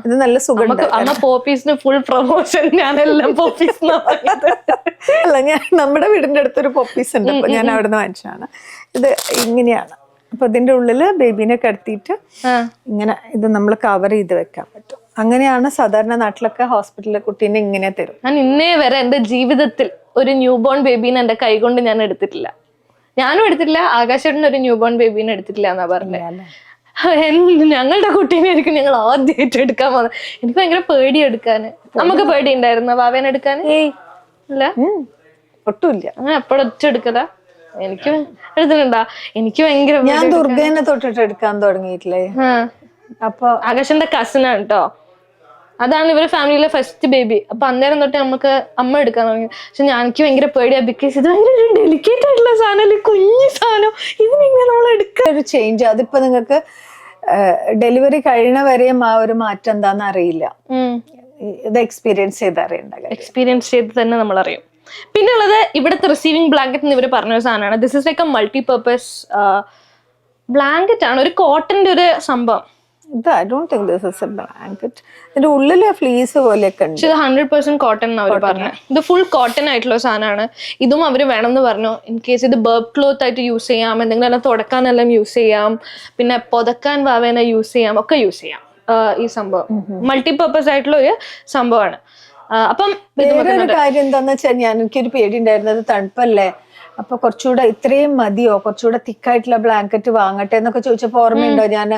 ഇത് നല്ല സുഖം. അമ്മ പോപ്പീസിന് ഫുൾ പ്രൊമോഷൻ, ഞാനെല്ലാം പോപ്പീസിന് വാങ്ങിയത്. അല്ല, ഞാൻ നമ്മുടെ വീടിന്റെ അടുത്തൊരു പോപ്പീസ് ഉണ്ട്, അപ്പൊ ഞാൻ അവിടെ നിന്ന് വാങ്ങിച്ചതാണ്. ഇത് ഇങ്ങനെയാണ്. അപ്പൊ ഇതിന്റെ ഉള്ളില് ബേബീനെ കിടത്തിയിട്ട് ആ. ഇങ്ങനെ ഇത് നമ്മൾ കവർ ചെയ്ത് വെക്കാൻ പറ്റും. അങ്ങനെയാണ് സാധാരണ നാട്ടിലൊക്കെ ഹോസ്പിറ്റലിലെ കുട്ടീനെ ഇങ്ങനെ തരും. ഞാൻ ഇന്നേ വരെ എന്റെ ജീവിതത്തിൽ ഒരു ന്യൂ ബോൺ ബേബീനെ എന്റെ കൈ കൊണ്ട് ഞാൻ എടുത്തിട്ടില്ല. ഞാനും എടുത്തിട്ടില്ല, ആകാശേട്ടന് ഒരു ന്യൂ ബോൺ ബേബീനെ എടുത്തിട്ടില്ല എന്നാ പറഞ്ഞത്. ഞങ്ങളുടെ കുട്ടീനെ ആയിരിക്കും ഞങ്ങൾ ആദ്യമായിട്ട് എടുക്കാൻ പോകുന്നത്. എനിക്ക് ഭയങ്കര പേടി എടുക്കാന്. നമുക്ക് പേടി ഉണ്ടായിരുന്നു വാവേനെ എടുക്കാൻ? ഇല്ല, ഒട്ടുമില്ല. അങ്ങനെ എപ്പോഴൊറ്റ എടുക്കല. എനിക്ക് എടുത്തിട്ടുണ്ടാ? എനിക്ക് ഭയങ്കര, ഞാൻ ദുർഗേനെ തൊട്ടിട്ട് എടുക്കാൻ തുടങ്ങിയിട്ടില്ലേ. അപ്പൊ ആകാശന്റെ കസിനാണ് കേട്ടോ. അതാണ് ഇവരുടെ ഫാമിലിയിലെ ഫസ്റ്റ് ബേബി. അപ്പൊ അന്നേരം തൊട്ട് നമുക്ക് അമ്മ എടുക്കാൻ തുടങ്ങി. പക്ഷെ എനിക്ക് ഭയങ്കര പേടിയാ, ബിക്കോസ് ഇത് ഭയങ്കര ഡെലിക്കേറ്റ് ആയിട്ടുള്ള സാധനം, കുഞ്ഞു സാധനം. ഇതിനെങ്ങനെ നമ്മൾ എടുക്കാൻ ഒരു ചേഞ്ച്. അതിപ്പോ നിങ്ങൾക്ക് ഡെലിവറി കഴിയണ വരെയും ആ ഒരു മാറ്റം എന്താന്ന് അറിയില്ല. ഇത് എക്സ്പീരിയൻസ് ചെയ്ത് അറിയണ്ട. എക്സ്പീരിയൻസ് ചെയ്ത് തന്നെ നമ്മൾ അറിയും. പിന്നെ ഉള്ളത് ഇവിടുത്തെ റിസീവിംഗ് ബ്ലാങ്കറ്റ് എന്ന് ഇവർ പറഞ്ഞൊരു സാധനമാണ്. This is like A multipurpose blanket ആണ്, ഒരു കോട്ടന്റെ ഒരു സംഭവം. ഇത് I don't think this is A blanket. ഇതിന്റെ ഉള്ളില് ഫ്ലീസ് പോലെയൊക്കെ ഉണ്ട്. ഇത് 100% കോട്ടൺ എന്നാണ് അവർ പറഞ്ഞത്. ഇത് ഫുൾ കോട്ടൺ ആയിട്ടുള്ള സാധനമാണ്. ഇതും അവർ വേണമെന്ന് പറഞ്ഞു. ഇൻ കേസ് ഇത് ബർബ് ക്ലോത്ത് ആയിട്ട് യൂസ് ചെയ്യാം, എന്തെങ്കിലും എല്ലാം തുടക്കാനെല്ലാം യൂസ് ചെയ്യാം, പിന്നെ പുതക്കാൻ വാവേനെ യൂസ് ചെയ്യാം, ഒക്കെ യൂസ് ചെയ്യാം. ഈ സംഭവം മൾട്ടിപർപ്പസ് ആയിട്ടുള്ള ഒരു സംഭവമാണ്. അപ്പം വേറൊരു കാര്യം എന്താന്ന് വെച്ചാൽ, എനിക്കൊരു പേടി ഉണ്ടായിരുന്നത് തണുപ്പല്ലേ, അപ്പൊ കുറച്ചുകൂടെ ഇത്രയും മതിയോ, കുറച്ചുകൂടെ തിക്കായിട്ടുള്ള ബ്ലാങ്കറ്റ് വാങ്ങട്ടെ എന്നൊക്കെ ചോദിച്ചപ്പോ ഓർമ്മയുണ്ടോ? ഞാൻ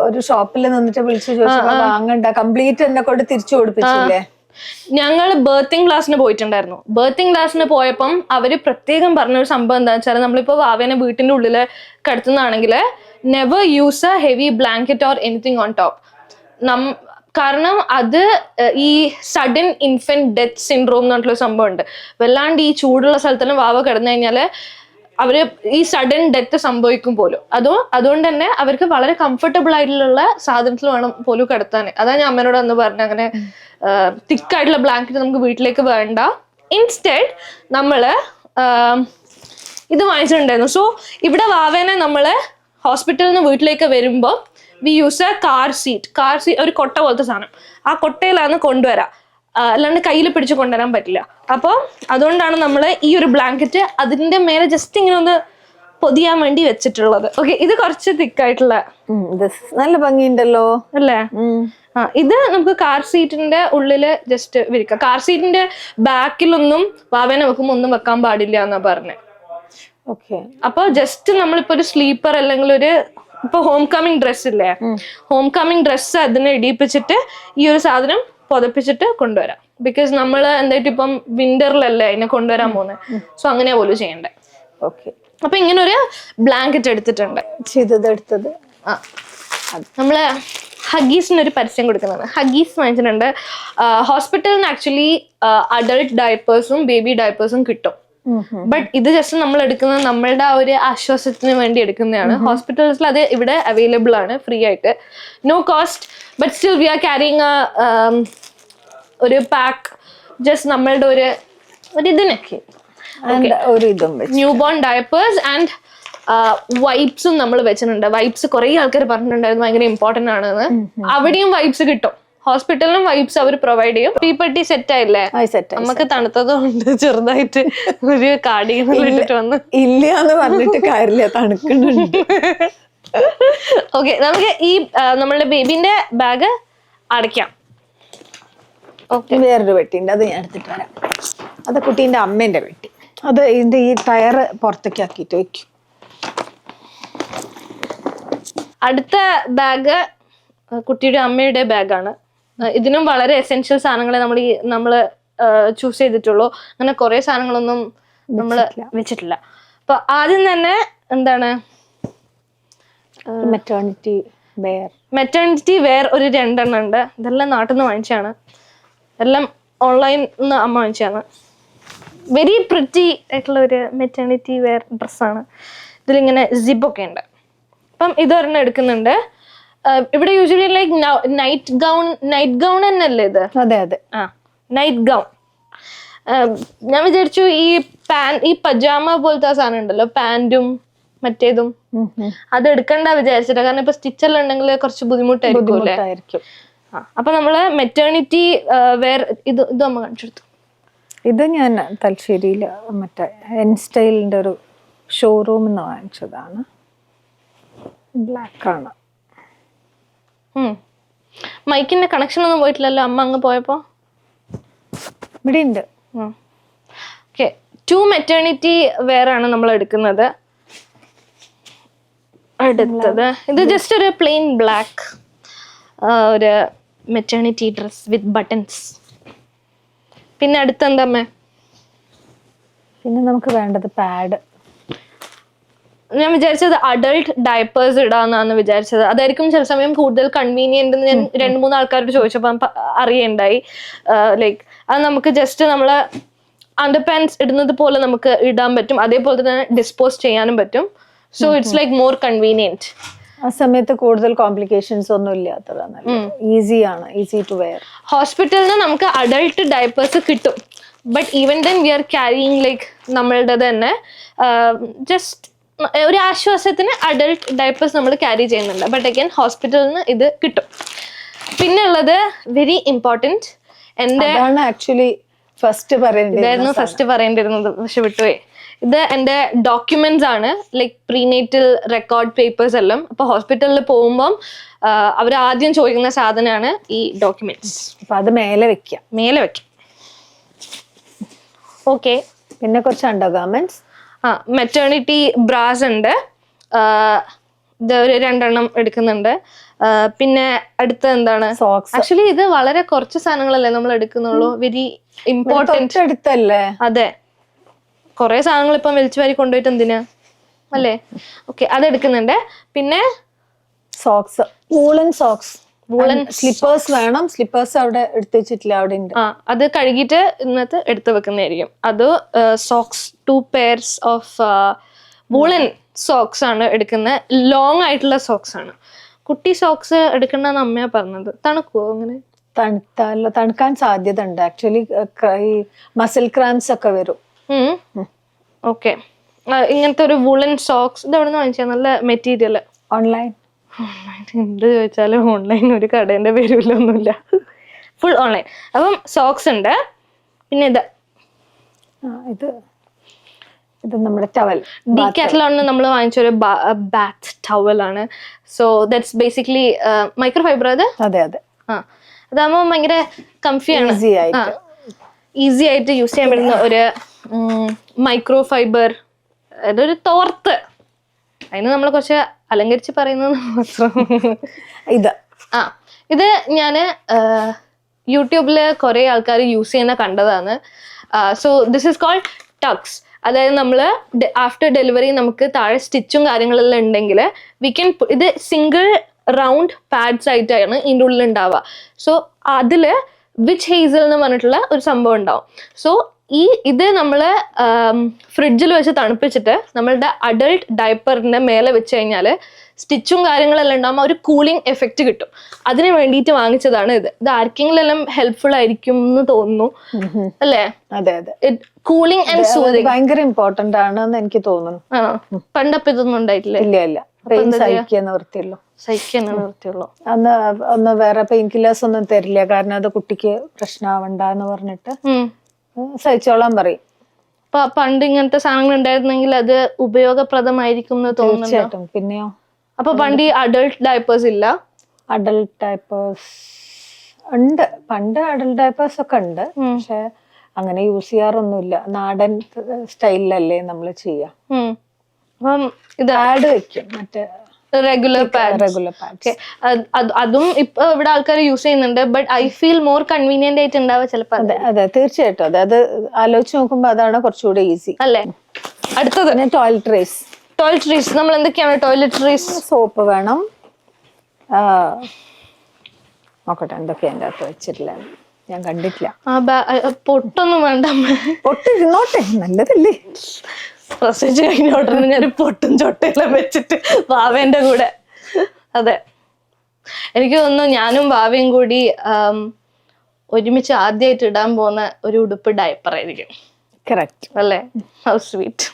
ഒരു ഷോപ്പിൽ നിന്നിട്ട് വിളിച്ചു ചോദിച്ചപ്പോ വാങ്ങണ്ട, കംപ്ലീറ്റ് എന്നെ കൊണ്ട് തിരിച്ചു കൊടുപ്പിച്ചില്ലേ. ഞങ്ങൾ ബർത്തിങ് ക്ലാസ്സിന് പോയിട്ടുണ്ടായിരുന്നു. ബർത്തിങ് ക്ലാസ്സിന് പോയപ്പം അവര് പ്രത്യേകം പറഞ്ഞൊരു സംഭവം എന്താ വെച്ചാൽ, നമ്മളിപ്പോ വാവേനെ വീട്ടിന്റെ ഉള്ളില് കിടത്തുന്നതാണെങ്കിൽ never use a heavy blanket or anything on top. കാരണം അത് ഈ സഡൻ ഇൻഫന്റ് ഡെത്ത് സിൻഡ്രോം എന്ന് പറഞ്ഞിട്ടുള്ള സംഭവം ഉണ്ട്. വല്ലാണ്ട് ഈ ചൂടുള്ള സ്ഥലത്തെല്ലാം വാവ കിടന്നു കഴിഞ്ഞാല് അവര് ഈ സഡൻ ഡെത്ത് സംഭവിക്കും പോലും. അതുകൊണ്ട് തന്നെ അവർക്ക് വളരെ കംഫർട്ടബിൾ ആയിട്ടുള്ള സാധനത്തിൽ വേണം പോലും കിടത്താൻ. അതാ ഞാൻ അമ്മേനോട് അന്ന് പറഞ്ഞു, അങ്ങനെ തിക്കായിട്ടുള്ള ബ്ലാങ്കറ്റ് നമുക്ക് വീട്ടിലേക്ക് വേണ്ട, ഇൻസ്റ്റെഡ് നമ്മള് ഇത് വാങ്ങിച്ചിട്ടുണ്ടായിരുന്നു. സോ ഇവിടെ വാവേനെ നമ്മള് ഹോസ്പിറ്റലിൽ നിന്ന് വീട്ടിലേക്ക് വരുമ്പോൾ we use A car seat, ഒരു കൊട്ട പോലത്തെ സാധനം. ആ കൊട്ടയിലാണ് കൊണ്ടുവരാം, അല്ലാണ്ട് കയ്യിൽ പിടിച്ച് കൊണ്ടുവരാൻ പറ്റില്ല. അപ്പോൾ അതുകൊണ്ടാണ് നമ്മൾ ഈ ഒരു ബ്ലാങ്കറ്റ് അതിന്റെ മേലെ ജസ്റ്റ് ഇങ്ങനെ ഒന്ന് പൊതിയാൻ വേണ്ടി വെച്ചിട്ടുള്ളത്. ഓക്കെ, ഇത് കുറച്ച് തിക്കായിട്ടുള്ള, നല്ല ഭംഗിയുണ്ടല്ലോ അല്ലേ? ഇത് നമുക്ക് കാർ സീറ്റിന്റെ ഉള്ളില് ജസ്റ്റ് വിരിക്കാം. കാർ സീറ്റിന്റെ ബാക്കിലൊന്നും വാവേനെ വെക്കുമ്പോൾ ഒന്നും വെക്കാൻ പാടില്ല എന്നാ പറഞ്ഞത്. ഓക്കെ, അപ്പൊ ജസ്റ്റ് നമ്മളിപ്പോ ഒരു സ്ലീപ്പർ അല്ലെങ്കിൽ ഒരു ഇപ്പൊ ഹോം കമ്മിങ് ഡ്രസ് ഇല്ലേ, ഹോം കമ്മിങ് ഡ്രസ്സ് അതിനെ ഇടിപ്പിച്ചിട്ട് ഈ ഒരു സാധനം പുതപ്പിച്ചിട്ട് കൊണ്ടുവരാം. ബിക്കോസ് നമ്മള് എന്തായിട്ട് ഇപ്പം വിന്ററിലല്ലേ അതിനെ കൊണ്ടുവരാൻ പോകുന്നത്. സോ അങ്ങനെ പോലും ചെയ്യണ്ടേ. ഓക്കെ, അപ്പൊ ഇങ്ങനെ ഒരു ബ്ലാങ്കറ്റ് എടുത്തിട്ടുണ്ട്. ചെയ്തത് നമ്മള് ഹഗീസിന് ഒരു പരസ്യം കൊടുക്കുന്നതാണ്. ഹഗീസ് വാങ്ങിച്ചിട്ടുണ്ട്. ഹോസ്പിറ്റലിൽ നിന്ന് ആക്ച്വലി അഡൾട്ട് ഡയപ്പേഴ്സും ബേബി ഡയപ്പേഴ്സും കിട്ടും. ബട്ട് ഇത് ജസ്റ്റ് നമ്മൾ എടുക്കുന്നത് നമ്മളുടെ ആ ഒരു ആശ്വാസത്തിന് വേണ്ടി എടുക്കുന്നതാണ്. ഹോസ്പിറ്റൽസിൽ അത് ഇവിടെ അവൈലബിൾ ആണ്, ഫ്രീ ആയിട്ട്, no cost. But still we are carrying ഒരു പാക്ക്, ജസ്റ്റ് നമ്മളുടെ ഒരു ഇതിനൊക്കെ ന്യൂ ബോൺ ഡയപ്പേഴ്സ് ആൻഡ് വൈപ്സും നമ്മൾ വെച്ചിട്ടുണ്ട്. വൈപ്സ് കുറെ ആൾക്കാർ പറഞ്ഞിട്ടുണ്ടായിരുന്നു ഭയങ്കര ഇമ്പോർട്ടന്റ് ആണെന്ന്. അവിടെയും വൈപ്സ് കിട്ടും. ഹോസ്പിറ്റലിലും വൈപ്സ് അവർ പ്രൊവൈഡ് ചെയ്യും. പീപ്പട്ടി സെറ്റ് ആയില്ലേ? നമുക്ക് തണുത്തതുകൊണ്ട് ചെറുതായിട്ട് ഒരു കാർഡിഗൻ വന്ന് ഇല്ലാന്ന് പറഞ്ഞിട്ട് കാര്യമില്ല, തണുക്കുന്നുണ്ട്. ഓക്കെ, നമുക്ക് ഈ നമ്മളുടെ ബേബിന്റെ ബാഗ് അടയ്ക്കാം. വേറൊരു പെട്ടിയുണ്ട്, അത് ഞാൻ എടുത്തിട്ട് വരാം. അത് കുട്ടീന്റെ അമ്മേന്റെ പെട്ടി. അത് ഇതിന്റെ ഈ ടയറ് പുറത്തേക്ക് ആക്കിയിട്ട് വെക്കും. അടുത്ത ബാഗ് കുട്ടിയുടെ അമ്മയുടെ ബാഗാണ്. ഇതിനും വളരെ എസെൻഷ്യൽ സാധനങ്ങളെ നമ്മള് ചൂസ് ചെയ്തിട്ടുള്ളൂ. അങ്ങനെ കുറെ സാധനങ്ങളൊന്നും നമ്മള് വെച്ചിട്ടില്ല. അപ്പൊ ആദ്യം തന്നെ എന്താണ്, മെറ്റേണിറ്റി വെയർ ഒരു 2 എണ്ണം ഉണ്ട്. ഇതെല്ലാം നാട്ടിൽ നിന്ന് വാങ്ങിച്ചാണ്, എല്ലാം ഓൺലൈനിൽ നിന്ന് അമ്മ വാങ്ങിച്ചാണ്. വെരി പ്രിറ്റി ആയിട്ടുള്ള ഒരു മെറ്റേണിറ്റി വെയർ ഡ്രസ്സാണ്. ഇതിലിങ്ങനെ സിബൊക്കെ ഉണ്ട്. അപ്പം ഇതൊരെണ്ണം എടുക്കുന്നുണ്ട്. ഇവിടെ യൂഷ്വലി ലൈക്ക് നൈറ്റ് ഗൗൺ തന്നെയല്ലേ ഇത്? അതെ, നൈറ്റ് ഗൗൺ. ഞാൻ വിചാരിച്ചു ഈ പജാമ പോലത്തെ സാധനം ഉണ്ടല്ലോ, പാന്റും മറ്റേതും, അത് എടുക്കണ്ട വിചാരിച്ചിട്ടാ. കാരണം ഇപ്പൊ സ്റ്റിച്ചെല്ലാം ഉണ്ടെങ്കിൽ കുറച്ച് ബുദ്ധിമുട്ടായിരിക്കും. അപ്പൊ നമ്മള് മെറ്റേണിറ്റി വെയർ ഇത് അമ്മ കാണിച്ചെടുത്തു. ഇത് ഞാൻ തലശ്ശേരിയില് മറ്റേ എൻ സ്റ്റൈലിന്റെ ഒരു ഷോറൂമിൽ നിന്ന് വാങ്ങിച്ചതാണ്. ബ്ലാക്ക് ആണ്. മൈക്കിന്റെ കണക്ഷൻ ഒന്നും പോയിട്ടില്ലല്ലോ അമ്മ അങ്ങ് പോയപ്പോ? ഇവിടെ ഉണ്ട്. ഓക്കെ, 2 മെറ്റേണിറ്റി വെയർ ആണ് നമ്മൾ എടുക്കുന്നത്. അടുത്തത് ഇത് ജസ്റ്റ് ഒരു പ്ലെയിൻ ബ്ലാക്ക് ഒരു മെറ്റേണിറ്റി ഡ്രസ് വിത്ത് ബട്ടൺസ്. പിന്നെ അടുത്തെന്താ അമ്മേ? പിന്നെ നമുക്ക് വേണ്ടത് പാഡ്. ഞാൻ വിചാരിച്ചത് അഡൾട്ട് ഡയപ്പേഴ്സ് ഇടാന്നാണ് വിചാരിച്ചത്. അതായിരിക്കും ചില സമയം കൂടുതൽ കൺവീനിയന്റ് എന്ന് ഞാൻ 2-3 ആൾക്കാരോട് ചോദിച്ചപ്പോൾ അറിയണ്ടായി. ലൈക്ക് അത് നമുക്ക് ജസ്റ്റ് നമ്മള് അണ്ടർ പാൻസ് ഇടുന്നത് പോലെ നമുക്ക് ഇടാൻ പറ്റും, അതേപോലെ തന്നെ ഡിസ്പോസ് ചെയ്യാനും പറ്റും. So it's like more convenient. ആ സമയത്ത് കൂടുതൽ കോംപ്ലിക്കേഷൻസ് ഒന്നും ഇല്ലാത്തതാണ്. ഈസിയാണ്, ഈസി ടു വെയർ. ഹോസ്പിറ്റലിൽ നിന്ന് നമുക്ക് അഡൾട്ട് ഡയപ്പേഴ്സ് കിട്ടും, but even then we R carrying like നമ്മളുടെ തന്നെ ജസ്റ്റ് ഒരു ആശ്വാസത്തിന് അഡൾട്ട് ഡയപ്പേഴ്സ് നമ്മൾ ക്യാരി ചെയ്യുന്നുണ്ട്. ബട്ട് അഗൈൻ ഹോസ്പിറ്റലിൽ നിന്ന് ഇത് കിട്ടും. പിന്നെ ഉള്ളത് വെരി ഇമ്പോർട്ടൻറ്റ്, എൻ്റെ ആക്ച്വലി ഫസ്റ്റ് പറയേണ്ടിരുന്നത് പക്ഷെ വിട്ടുപോയി. ഇത് എൻ്റെ ഡോക്യുമെന്റ്സ് ആണ്, ലൈക്ക് പ്രീനേറ്റൽ റെക്കോർഡ് പേപ്പേഴ്സ് എല്ലാം. അപ്പൊ ഹോസ്പിറ്റലിൽ പോകുമ്പം അവർ ആദ്യം ചോദിക്കുന്ന സാധനമാണ് ഈ ഡോക്യുമെന്റ്സ്. അപ്പൊ അത് മേലെ വെക്കാം. ഓക്കെ, പിന്നെ കുറച്ച് അണ്ടർഗാർമെന്റ്സ്. മെറ്റേണിറ്റി ബ്രാസ് ഉണ്ട്, ഇത് ഒരു 2 എണ്ണം എടുക്കുന്നുണ്ട്. പിന്നെ അടുത്ത എന്താണ്? സോക്സ്. ആക്ച്വലി ഇത് വളരെ കുറച്ച് സാധനങ്ങളല്ലേ നമ്മൾ എടുക്കുന്നുള്ളൂ, വെരി ഇമ്പോർട്ടൻറ്റ്. അടുത്തല്ലേ? അതെ, കുറെ സാധനങ്ങൾ ഇപ്പം വലിച്ചു വാരി കൊണ്ടുപോയിട്ട് എന്തിനാ അല്ലേ? ഓക്കെ, അത് എടുക്കുന്നുണ്ട്. പിന്നെ socks, woollen socks, woollen slippers വേണം. സ്ലിപ്പേഴ്സ് അവിടെ എടുത്തു വെച്ചിട്ടില്ല, അവിടെ ഉണ്ട്. അത് കഴുകിയിട്ട് ഇന്നത്തെ എടുത്തു വെക്കുന്നതായിരിക്കും. അത് socks 2 pairs of woollen socks ആണ് എടുക്കുന്നത്. ലോങ് ആയിട്ടുള്ള സോക്സ് ആണ്. കുട്ടി സോക്സ് എടുക്കണ്ടെന്ന് അമ്മയാ പറഞ്ഞത്. തണുക്കുവോ അങ്ങനെ? തണുക്കാൻ സാധ്യത ഉണ്ട്. ആക്ച്വലി ഈ മസിൽ ക്രാംസ് ഒക്കെ വരും. ഓക്കെ, ഇങ്ങനത്തെ ഒരു വൂളൻ സോക്സ് ഇത് എവിടെ നിന്ന് വാങ്ങിച്ചാൽ? നല്ല മെറ്റീരിയൽ. ഓൺലൈൻ എന്ത് ചോദിച്ചാലും ഓൺലൈൻ ഒരു കടേന്റെ പേരിലൊന്നുമില്ല, ഫുൾ ഓൺലൈൻ. അപ്പം സോക്സ് ഉണ്ട്. പിന്നെ ഇത് നമ്മുടെ ടവൽ, ഡീകാത്തലോണിൽ നമ്മൾ വാങ്ങിച്ചൊരു ബാത്ത് ടവൽ ആണ്. So that's basically micro fibre. അത് അതെ അതെ, അതാകുമ്പോൾ ഭയങ്കര കംഫിയാണ്, ഈസി ആയിട്ട് യൂസ് ചെയ്യാൻ പറ്റുന്ന ഒരു മൈക്രോ ഫൈബർ. അതൊരു തോർത്ത്. അതിന് നമ്മൾ കുറച്ച് അലങ്കരിച്ച് പറയുന്നത് മാത്രം. ഇത് ഞാൻ യൂട്യൂബില് കുറെ ആൾക്കാർ യൂസ് ചെയ്യുന്ന കണ്ടതാണ്. So this is called tucks. അതായത് നമ്മൾ ആഫ്റ്റർ ഡെലിവറി നമുക്ക് താഴെ സ്റ്റിച്ചും കാര്യങ്ങളെല്ലാം ഉണ്ടെങ്കിൽ വി ക്യാൻ, ഇത് സിംഗിൾ റൗണ്ട് പാഡ്സ് ആയിട്ടാണ് ഇതിൻ്റെ ഉള്ളിൽ ഉണ്ടാവുക. സോ അതിൽ വിച്ച് ഹേസൽ എന്ന് പറഞ്ഞിട്ടുള്ള ഒരു സംഭവം ഉണ്ടാവും. സോ ഇത് നമ്മൾ ഫ്രിഡ്ജിൽ വെച്ച് തണുപ്പിച്ചിട്ട് നമ്മളുടെ അഡൾട്ട് ഡയപ്പറിന്റെ മേലെ വെച്ച് കഴിഞ്ഞാൽ സ്റ്റിച്ചും കാര്യങ്ങളെല്ലാം ഉണ്ടാകുമ്പോൾ ഒരു കൂളിംഗ് എഫക്റ്റ് കിട്ടും. അതിന് വേണ്ടിയിട്ട് വാങ്ങിച്ചതാണ് ഇത്. ഇത് ആർക്കെങ്കിലും എല്ലാം ഹെൽപ്ഫുൾ ആയിരിക്കും എന്ന് തോന്നുന്നു, അല്ലേ? അതെ അതെ, കൂളിംഗ് ആൻഡ് സൂതിങ് ഭയങ്കര ഇമ്പോർട്ടന്റ് ആണെന്ന് എനിക്ക് തോന്നുന്നു. പണ്ടപ്പോ ഇതൊന്നും ഉണ്ടായിട്ടില്ല. ഇല്ല, സഹിക്കാൻ നിവൃത്തിയുള്ളൂ. അന്ന് വേറെ പെയിൻ കില്ലേഴ്സ് ഒന്നും തരില്ല, കാരണം അത് കുട്ടിക്ക് പ്രശ്നമാവണ്ടെന്ന് പറഞ്ഞിട്ട് സഹിച്ചോളാൻ പറയും. പണ്ട് ഇങ്ങനത്തെ സാധനങ്ങൾ ഉണ്ടായിരുന്നെങ്കിൽ അത് ഉപയോഗപ്രദമായിരിക്കും എന്ന് തോന്നുന്നു. പിന്നെയോ? അപ്പൊ പണ്ട് ഈ അഡൾട്ട് ഡയപ്പേഴ്സ് ഇല്ല? അഡൾട്ട് ഡയപ്പേഴ്സ് ഉണ്ട്, പണ്ട് അഡൾട്ട് ഡയപ്പേഴ്സ് ഒക്കെ ഉണ്ട്, പക്ഷെ അങ്ങനെ യൂസ് ചെയ്യാറൊന്നുമില്ല. നാടൻ സ്റ്റൈലിലല്ലേ നമ്മൾ ചെയ്യാം. അപ്പം ഇത് പാഡ് വെക്കും, മറ്റേ റെഗുലർ പാഡ്. അതും ഇപ്പൊ ഇവിടെ ആൾക്കാർ യൂസ് ചെയ്യുന്നുണ്ട്. But I feel more convenient ആയിട്ട് ഉണ്ടാവുക ചിലപ്പോൾ. അതെ, തീർച്ചയായിട്ടും. അതെ, അത് ആലോചിച്ച് നോക്കുമ്പോ അതാണ് കുറച്ചുകൂടെ ഈസി, അല്ലേ? അടുത്തത് ടോയ്ലറ്ററീസ്. നമ്മൾ എന്തൊക്കെയാണ് ടോയ്ലറ്ററീസ്? സോപ്പ് വേണം. നോക്കട്ടെ എന്തൊക്കെയാ എൻ്റെ അകത്ത് വെച്ചിട്ടില്ല, ഞാൻ കണ്ടിട്ടില്ല. പൊട്ടൊന്നും വേണ്ട, പൊട്ടിരുന്നോട്ടെ, നല്ലതല്ലേ. പ്രസവിച്ച് കഴിഞ്ഞ ഉടനെ ഞാൻ പൊട്ടും ചൊട്ടയെല്ലാം വെച്ചിട്ട് വാവേന്റെ കൂടെ. അതെ, എനിക്ക് തോന്നുന്നു ഞാനും വാവയും കൂടി ഒരുമിച്ച് ആദ്യമായിട്ട് ഇടാൻ പോകുന്ന ഒരു ഉടുപ്പ് ഡയപ്പർ ആയിരിക്കും. കറക്റ്റ് അല്ലേ? How sweet.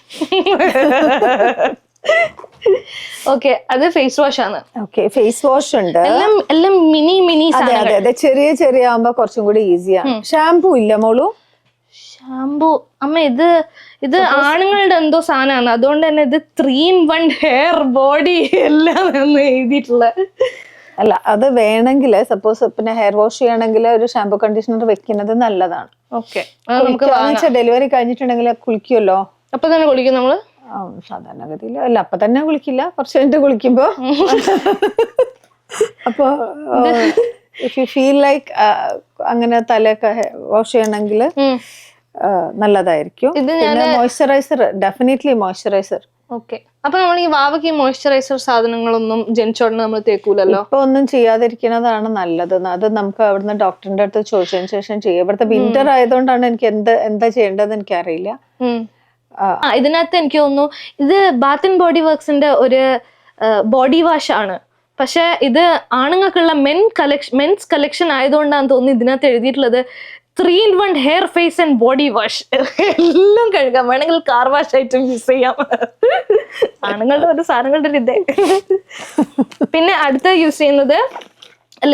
ഓക്കെ, അത് ഫേസ് വാഷ് ആണ്. ഓക്കെ, ഫേസ് വാഷ് ഉണ്ട്. എല്ലാം മിനി അതെ, ചെറിയ ആവുമ്പോ കുറച്ചും കൂടി ഈസിയാണ്. ഷാംപൂ ഇല്ല മോളു? ഷാംപൂ അമ്മ ഇത് ആണുങ്ങളുടെ എന്തോ സാധനമാണ്, അതുകൊണ്ട് തന്നെ ഇത് 3 in 1 ഹെയർ ബോഡി എല്ലാം എന്ന് എഴുതിയിട്ടുള്ളത്. അല്ല, അത് വേണമെങ്കിൽ സപ്പോസ് പിന്നെ ഹെയർ വാഷ് ചെയ്യണമെങ്കിൽ ഒരു ഷാമ്പൂ കണ്ടീഷണർ വെക്കുന്നത് നല്ലതാണ്. ഓക്കെ, ഡെലിവറി കഴിഞ്ഞിട്ടുണ്ടെങ്കിൽ കുളിക്കുമല്ലോ. അപ്പൊ തന്നെ കുളിക്കും നമ്മള്? സാധാരണഗതിയിൽ അല്ല, അപ്പൊ തന്നെ കുളിക്കില്ല, കുറച്ച് കഴിഞ്ഞിട്ട് കുളിക്കുമ്പോ. അപ്പൊ ഇഫ് യു ഫീൽ ലൈക്ക് അങ്ങനെ തലയൊക്കെ വാഷ് ചെയ്യണമെങ്കിൽ നല്ലതായിരിക്കും. Moisturiser, definitely moisturiser. ഓക്കെ, അപ്പൊ നമ്മൾ ഈ വാവയ്ക്ക് ഈ മോയ്സ്ചറൈസർ സാധനങ്ങളൊന്നും ജനിച്ചോടനെ നമ്മൾ തേക്കൂലല്ലോ? ഇപ്പൊ ഒന്നും ചെയ്യാതിരിക്കുന്നതാണ് നല്ലത്. അത് നമുക്ക് അവിടുന്ന് ഡോക്ടറിന്റെ അടുത്ത് ചോദിച്ചതിന് ശേഷം ചെയ്യാം. ഇവിടുത്തെ വിന്റർ ആയതുകൊണ്ടാണ് എനിക്ക് എന്താ ചെയ്യേണ്ടതെന്ന് എനിക്കറിയില്ല. ഇതിനകത്ത് എനിക്ക് തോന്നുന്നു ഇത് ബാത്ത് ആൻഡ് ബോഡി വർക്സിന്റെ ഒരു ബോഡി വാഷ് ആണ്. പക്ഷെ ഇത് ആണുങ്ങൾക്കുള്ള മെൻസ് കളക്ഷൻ ആയതുകൊണ്ടാണ് തോന്നുന്നു ഇതിനകത്ത് എഴുതിയിട്ടുള്ളത് 3 in 1 hair face and body wash. എല്ലാം കഴുകാം, വേണമെങ്കിൽ കാർ വാഷ് ആയിട്ട് യൂസ് ചെയ്യാം. ആണുങ്ങളുടെ ഒരു സാധനങ്ങളുടെ ഒരു ഇതേ. പിന്നെ അടുത്ത യൂസ് ചെയ്യുന്നത് അല്ല,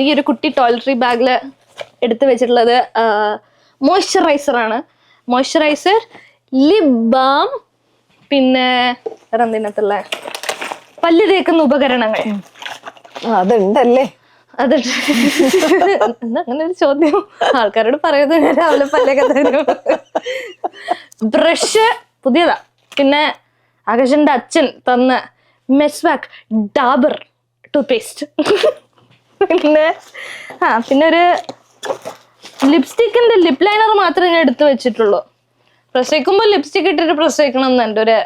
ഈ ഒരു കുട്ടി ടോയ്ലറ്ററി ബാഗില് എടുത്തു വെച്ചിട്ടുള്ളത് മോയ്സ്ചറൈസർ ആണ്. മോയ്സ്ചറൈസർ, ലിപ് ബാം, പിന്നെ എന്തിനകത്തുള്ള പല്ല് തേക്കുന്ന ഉപകരണങ്ങൾ. അതുണ്ടല്ലേ? അത് അങ്ങനെ ഒരു ചോദ്യം ആൾക്കാരോട് പറയുന്നത്, ഞാൻ രാവിലെ പല്ലൊക്കെ തരും. ബ്രഷ് പുതിയതാ. പിന്നെ ആകാശന്റെ അച്ഛൻ തന്ന മെസ്വാക്ക് ഡാബർ ടൂത്ത്പേസ്റ്റ്. പിന്നെ ഒരു ലിപ്സ്റ്റിക്കിന്റെ ലിപ് ലൈനർ മാത്രമേ ഞാൻ എടുത്തു വെച്ചിട്ടുള്ളൂ. പ്രസവിക്കുമ്പോൾ ലിപ്സ്റ്റിക് ഇട്ടിട്ട് പ്രസവിക്കണം എന്ന് എൻ്റെ ഒരു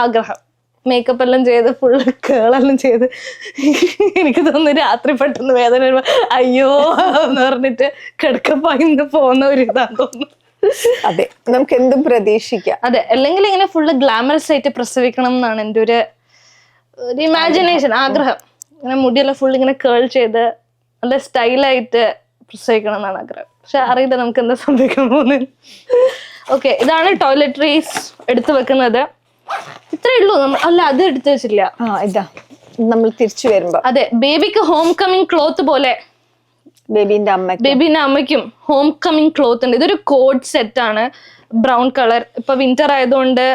ആഗ്രഹം. മേക്കപ്പ് എല്ലാം ചെയ്ത് ഫുള്ള് കേളെല്ലാം ചെയ്ത് എനിക്ക് തോന്നുന്നു രാത്രി പെട്ടെന്ന് വേദന വരുമ്പോ അയ്യോ എന്ന് പറഞ്ഞിട്ട് കിടക്കപ്പായിന്ന് പോകുന്ന ഒരു ഇതാന്ന് തോന്നുന്നു. അതെ, നമുക്ക് എന്തും പ്രതീക്ഷിക്കാം. അതെ, അല്ലെങ്കിൽ ഇങ്ങനെ ഫുള്ള് ഗ്ലാമറസ് ആയിട്ട് പ്രസവിക്കണം എന്നാണ് എൻ്റെ ഒരു ഇമാജിനേഷൻ, ആഗ്രഹം. ഇങ്ങനെ മുടിയെല്ലാം ഫുൾ ഇങ്ങനെ കേൾ ചെയ്ത് നല്ല സ്റ്റൈലായിട്ട് പ്രസവിക്കണം എന്നാണ് ആഗ്രഹം. പക്ഷെ അറിയില്ല നമുക്ക് എന്താ സംഭവിക്കാൻ പോകുന്നത്. ഓക്കെ, ഇതാണ് ടോയ്ലറ്ററീസ് എടുത്തു വെക്കുന്നത്. ഇത്രേ ഉള്ളൂ. അല്ല, അത് എടുത്തു വെച്ചില്ല. ഇതാ നമ്മൾ തിരിച്ചു വരുമ്പോ. അതെ, ബേബിക്ക് ഹോം കമ്മിങ് ക്ലോത്ത് പോലെ ബേബീന്റെ അമ്മയ്ക്കും ഹോം കമ്മിങ് ക്ലോത്ത് ഉണ്ട്. ഇതൊരു കോഡ് സെറ്റ് ആണ്, ബ്രൗൺ കളർ. ഇപ്പൊ വിന്റർ ആയതുകൊണ്ട്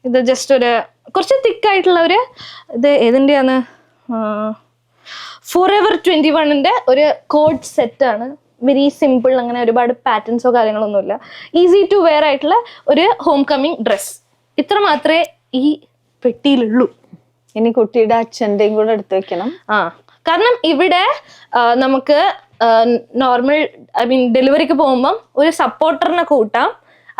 ഇത് ജസ്റ്റ് ഒരു കുറച്ച് തിക്കായിട്ടുള്ള ഒരു ഇത് ഏതിന്റെയാണ്, ഫോറെവർ 21ന്റെ ഒരു കോഡ് സെറ്റ് ആണ്. വെരി സിമ്പിൾ, അങ്ങനെ ഒരുപാട് പാറ്റേൺസോ കാര്യങ്ങളൊന്നുമില്ല. ഈസി ടു വെയർ ആയിട്ടുള്ള ഒരു ഹോം കമ്മിങ് ഡ്രസ്. ഇത്ര മാത്രമേ ഈ പെട്ടിയിലുള്ളൂ. ഇനി കുട്ടിയുടെ അച്ഛൻ്റെയും കൂടെ എടുത്തു വെക്കണം. കാരണം ഇവിടെ നമുക്ക് നോർമൽ ഡെലിവറിക്ക് പോകുമ്പം ഒരു സപ്പോർട്ടറിനെ കൂട്ടാം,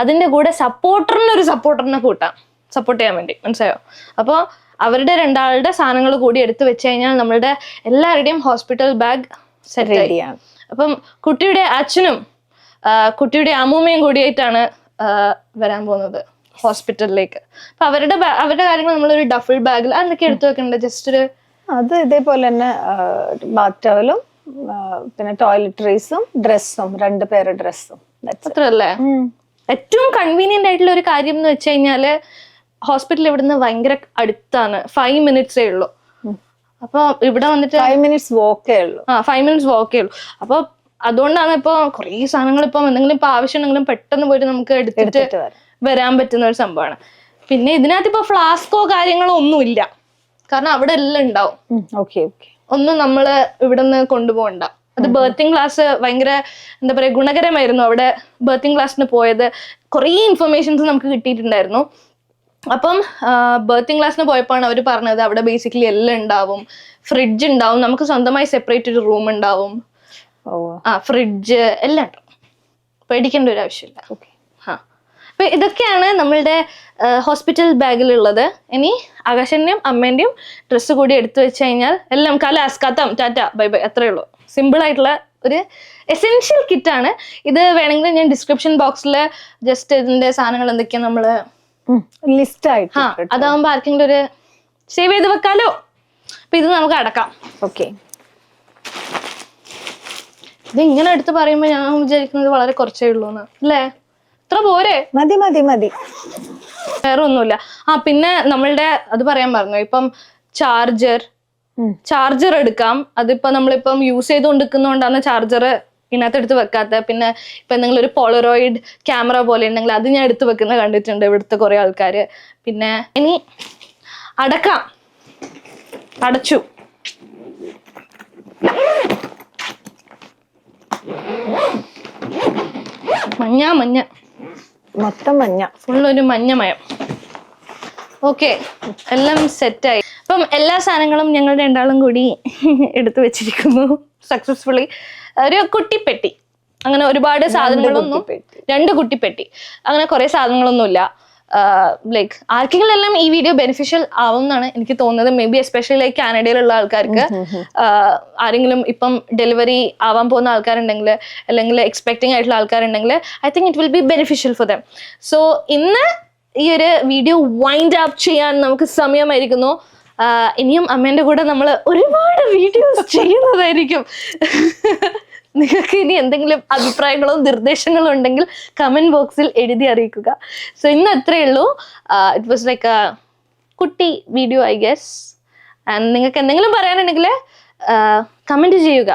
അതിന്റെ കൂടെ സപ്പോർട്ടറിനെ കൂട്ടാം, സപ്പോർട്ട് ചെയ്യാൻ വേണ്ടി. മനസ്സിലായോ? അപ്പോൾ അവരുടെ രണ്ടാളുടെ സാധനങ്ങൾ കൂടി എടുത്തു വെച്ച് കഴിഞ്ഞാൽ നമ്മളുടെ എല്ലാവരുടെയും ഹോസ്പിറ്റൽ ബാഗ് സെറ്റ് ആയിരിക്കും. അപ്പം കുട്ടിയുടെ അച്ഛനും കുട്ടിയുടെ അമ്മൂമ്മയും കൂടിയായിട്ടാണ് വരാൻ പോകുന്നത് ഹോസ്പിറ്റലിലേക്ക്. അപ്പൊ അവരുടെ കാര്യങ്ങൾ നമ്മളൊരു ഡഫിൾ ബാഗിൽ അതൊക്കെ എടുത്തു വെക്കണ്ട. ജസ്റ്റ് ഒരു അത് ഇതേപോലെ തന്നെ ബാത്ത് ടവലും പിന്നെ ടോയ്ലറ്ററീസും ഡ്രസ്സും 2 പേര് ഡ്രസ്സും അത്രല്ലേ. ഏറ്റവും കൺവീനിയന്റ് ആയിട്ടുള്ള ഒരു കാര്യം എന്ന് വെച്ച് കഴിഞ്ഞാല് ഹോസ്പിറ്റൽ ഇവിടുന്ന് ഭയങ്കര അടുത്താണ്, 5 minutes ഉള്ളൂ. അപ്പൊ ഇവിടെ വന്നിട്ട് 5 minutes walk ഉള്ളൂ. 5 minutes walk ഉള്ളൂ. അപ്പൊ അതുകൊണ്ടാണ് ഇപ്പൊ കുറേ സാധനങ്ങൾ ഇപ്പൊ എന്തെങ്കിലും ഇപ്പൊ ആവശ്യം ഉണ്ടെങ്കിലും പെട്ടെന്ന് പോയിട്ട് നമുക്ക് എടുത്തിട്ട് വരാൻ പറ്റുന്ന ഒരു സംഭവമാണ്. പിന്നെ ഇതിനകത്ത് ഇപ്പൊ ഫ്ലാസ്കോ കാര്യങ്ങളോ ഒന്നുമില്ല, കാരണം അവിടെ എല്ലാം ഉണ്ടാവും. ഒന്നും നമ്മള് ഇവിടുന്ന് കൊണ്ടുപോകണ്ട. അത് ബർത്തിങ് ക്ലാസ് ഭയങ്കര എന്താ പറയാ ഗുണകരമായിരുന്നു. അവിടെ ബർത്തിങ് ക്ലാസ്സിന് പോയത് കുറേ ഇൻഫർമേഷൻസ് നമുക്ക് കിട്ടിയിട്ടുണ്ടായിരുന്നു. അപ്പം ബർത്തിങ് ക്ലാസ്സിന് പോയപ്പോഴാണ് അവർ പറഞ്ഞത് അവിടെ ബേസിക്കലി എല്ലാം ഉണ്ടാവും. ഫ്രിഡ്ജ് ഉണ്ടാവും, നമുക്ക് സ്വന്തമായി സെപ്പറേറ്റ് ഒരു റൂം ഉണ്ടാവും, ഫ്രിഡ്ജ് എല്ലാം ഉണ്ടാവും, പേടിക്കേണ്ട ഒരു ആവശ്യമില്ല. അപ്പൊ ഇതൊക്കെയാണ് നമ്മളുടെ ഹോസ്പിറ്റൽ ബാഗിലുള്ളത്. ഇനി ആകാശന്റെയും അമ്മേന്റെയും ഡ്രസ്സ് കൂടി എടുത്തു വെച്ച് കഴിഞ്ഞാൽ എല്ലാം കലാസ് കത്തം ടാറ്റ ബൈ ബൈ, അത്രേ ഉള്ളൂ. സിമ്പിൾ ആയിട്ടുള്ള ഒരു എസെൻഷ്യൽ കിറ്റാണ് ഇത്. വേണമെങ്കിൽ ഞാൻ ഡിസ്ക്രിപ്ഷൻ ബോക്സിൽ ജസ്റ്റ് ഇതിന്റെ സാധനങ്ങൾ എന്തൊക്കെയാണ് നമ്മള് ലിസ്റ്റ് ആയിട്ട് അതാവുമ്പോ ആർക്കെങ്കിലും ഒരു സേവ് ചെയ്ത് വെക്കാലോ. അപ്പൊ ഇത് നമുക്ക് അടക്കാം. ഓക്കെ, ഇത് ഇങ്ങനെ എടുത്ത് പറയുമ്പോ ഞാൻ വിചാരിക്കുന്നത് വളരെ കുറച്ചേ ഉള്ളൂ എന്ന് അല്ലേ? ഇത്ര പോരെ? മതി മതി മതി, വേറെ ഒന്നുമില്ല. പിന്നെ നമ്മളുടെ അത് പറയാൻ പറഞ്ഞു, ഇപ്പം ചാർജർ എടുക്കാം. അതിപ്പോ നമ്മളിപ്പം യൂസ് ചെയ്തുകൊണ്ടിരിക്കുന്നോണ്ടാണ് ചാർജർ ഇതിനകത്ത് എടുത്ത് വെക്കാത്ത. പിന്നെ ഇപ്പൊ എന്തെങ്കിലും ഒരു പോളറോയിഡ് ക്യാമറ പോലെ ഉണ്ടെങ്കിൽ അത് ഞാൻ എടുത്ത് വെക്കുന്ന കണ്ടിട്ടുണ്ട് ഇവിടുത്തെ കുറെ ആൾക്കാര്. പിന്നെ ഇനി അടക്കാം. അടച്ചു. മഞ്ഞ മൊത്തം മഞ്ഞ, ഫുള്ളൊരു മഞ്ഞമയം. ഓക്കെ, എല്ലാം സെറ്റായി. അപ്പം എല്ലാ സാധനങ്ങളും ഞങ്ങൾ രണ്ടാളും കൂടി എടുത്തു വെച്ചിരിക്കുന്നു സക്സസ്ഫുള്ളി. ഒരു കുട്ടിപ്പെട്ടി, അങ്ങനെ ഒരുപാട് സാധനങ്ങളൊന്നും, 2 കുട്ടിപ്പെട്ടി, അങ്ങനെ കുറെ സാധനങ്ങളൊന്നുമില്ല. ലൈക്ക് ആർക്കെങ്കിലും എല്ലാം ഈ വീഡിയോ ബെനിഫിഷ്യൽ ആവും എന്നാണ് എനിക്ക് തോന്നുന്നത്. മേ ബി എസ്പെഷ്യലി ലൈക്ക് കാനഡയിലുള്ള ആൾക്കാർക്ക്, ആരെങ്കിലും ഇപ്പം ഡെലിവറി ആവാൻ പോകുന്ന ആൾക്കാരുണ്ടെങ്കിൽ, അല്ലെങ്കിൽ എക്സ്പെക്ടിങ് ആയിട്ടുള്ള ആൾക്കാരുണ്ടെങ്കിൽ, I think it will be beneficial for them. So ഇന്ന് ഈ ഒരു വീഡിയോ വൈൻഡ് അപ്പ് ചെയ്യാൻ നമുക്ക് സമയമായിരിക്കുന്നു. ഇനിയും അമ്മേന്റെ കൂടെ നമ്മൾ ഒരുപാട് വീഡിയോസ് ചെയ്യുന്നതായിരിക്കും. നിങ്ങൾക്ക് ഇനി എന്തെങ്കിലും അഭിപ്രായങ്ങളോ നിർദ്ദേശങ്ങളോ ഉണ്ടെങ്കിൽ കമന്റ് ബോക്സിൽ എഴുതി അറിയിക്കുക. സോ ഇന്ന് അത്രയേ ഉള്ളൂ. ഇറ്റ് വാസ് ലൈക്ക് എ കുട്ടി വീഡിയോ ഐ ഗെസ്. ആൻഡ് നിങ്ങൾക്ക് എന്തെങ്കിലും പറയാനുണ്ടെങ്കിൽ കമന്റ് ചെയ്യുക,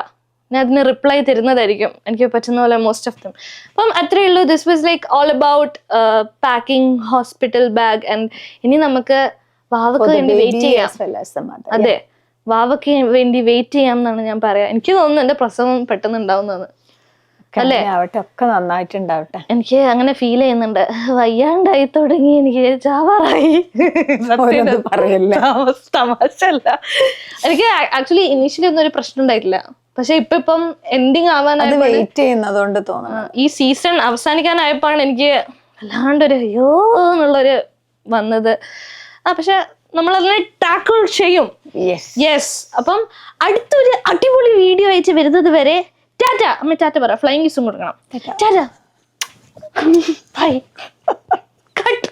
ഞാൻ അതിന് റിപ്ലൈ തരുന്നതായിരിക്കും എനിക്ക് പറ്റുന്ന പോലെ മോസ്റ്റ് ഓഫ് ദം. അപ്പം അത്രയേ ഉള്ളൂ. This was like all about packing hospital bag. And ഇനി നമുക്ക് വാവക്ക് വേണ്ടി വെയിറ്റ് ചെയ്യാം. അതെ, വാവക്ക് വേണ്ടി വെയിറ്റ് ചെയ്യാം എന്നാണ് ഞാൻ പറയാ. എനിക്ക് തോന്നുന്നു എന്റെ പ്രസവം പെട്ടെന്ന് ഉണ്ടാവുന്നതാണ്. അല്ലേ? ഒക്കെ നന്നായിട്ടുണ്ടാവട്ടെ. എനിക്ക് അങ്ങനെ ഫീൽ ചെയ്യുന്നുണ്ട്. വയ്യാണ്ടായി തുടങ്ങി, എനിക്ക് ചാവാറായി. തമാശല്ല. എനിക്ക് ആക്ച്വലി ഇനീഷ്യലി ഒന്നും ഒരു പ്രശ്നം ഉണ്ടായിട്ടില്ല. പക്ഷെ ഇപ്പം എൻഡിങ് ആവാനായി വെയിറ്റ് ചെയ്യുന്നതുകൊണ്ട് തോന്നുന്നു. ഈ സീസൺ അവസാനിക്കാനായപ്പോഴാണ് എനിക്ക് അല്ലാണ്ടൊരു അയ്യോ എന്നുള്ളൊരു വന്നത്. പക്ഷെ നമ്മളതിനെ ടാക്കിൾ ചെയ്യും. യെസ്. അപ്പം അടുത്തൊരു അടിപൊളി വീഡിയോ അയച്ച് വരുന്നത് വരെ ടാറ്റ. അമ്മ ടാറ്റ പറ, ഫ്ലൈങ് കിസും കൊടുക്കണം. Tata, bye, cut.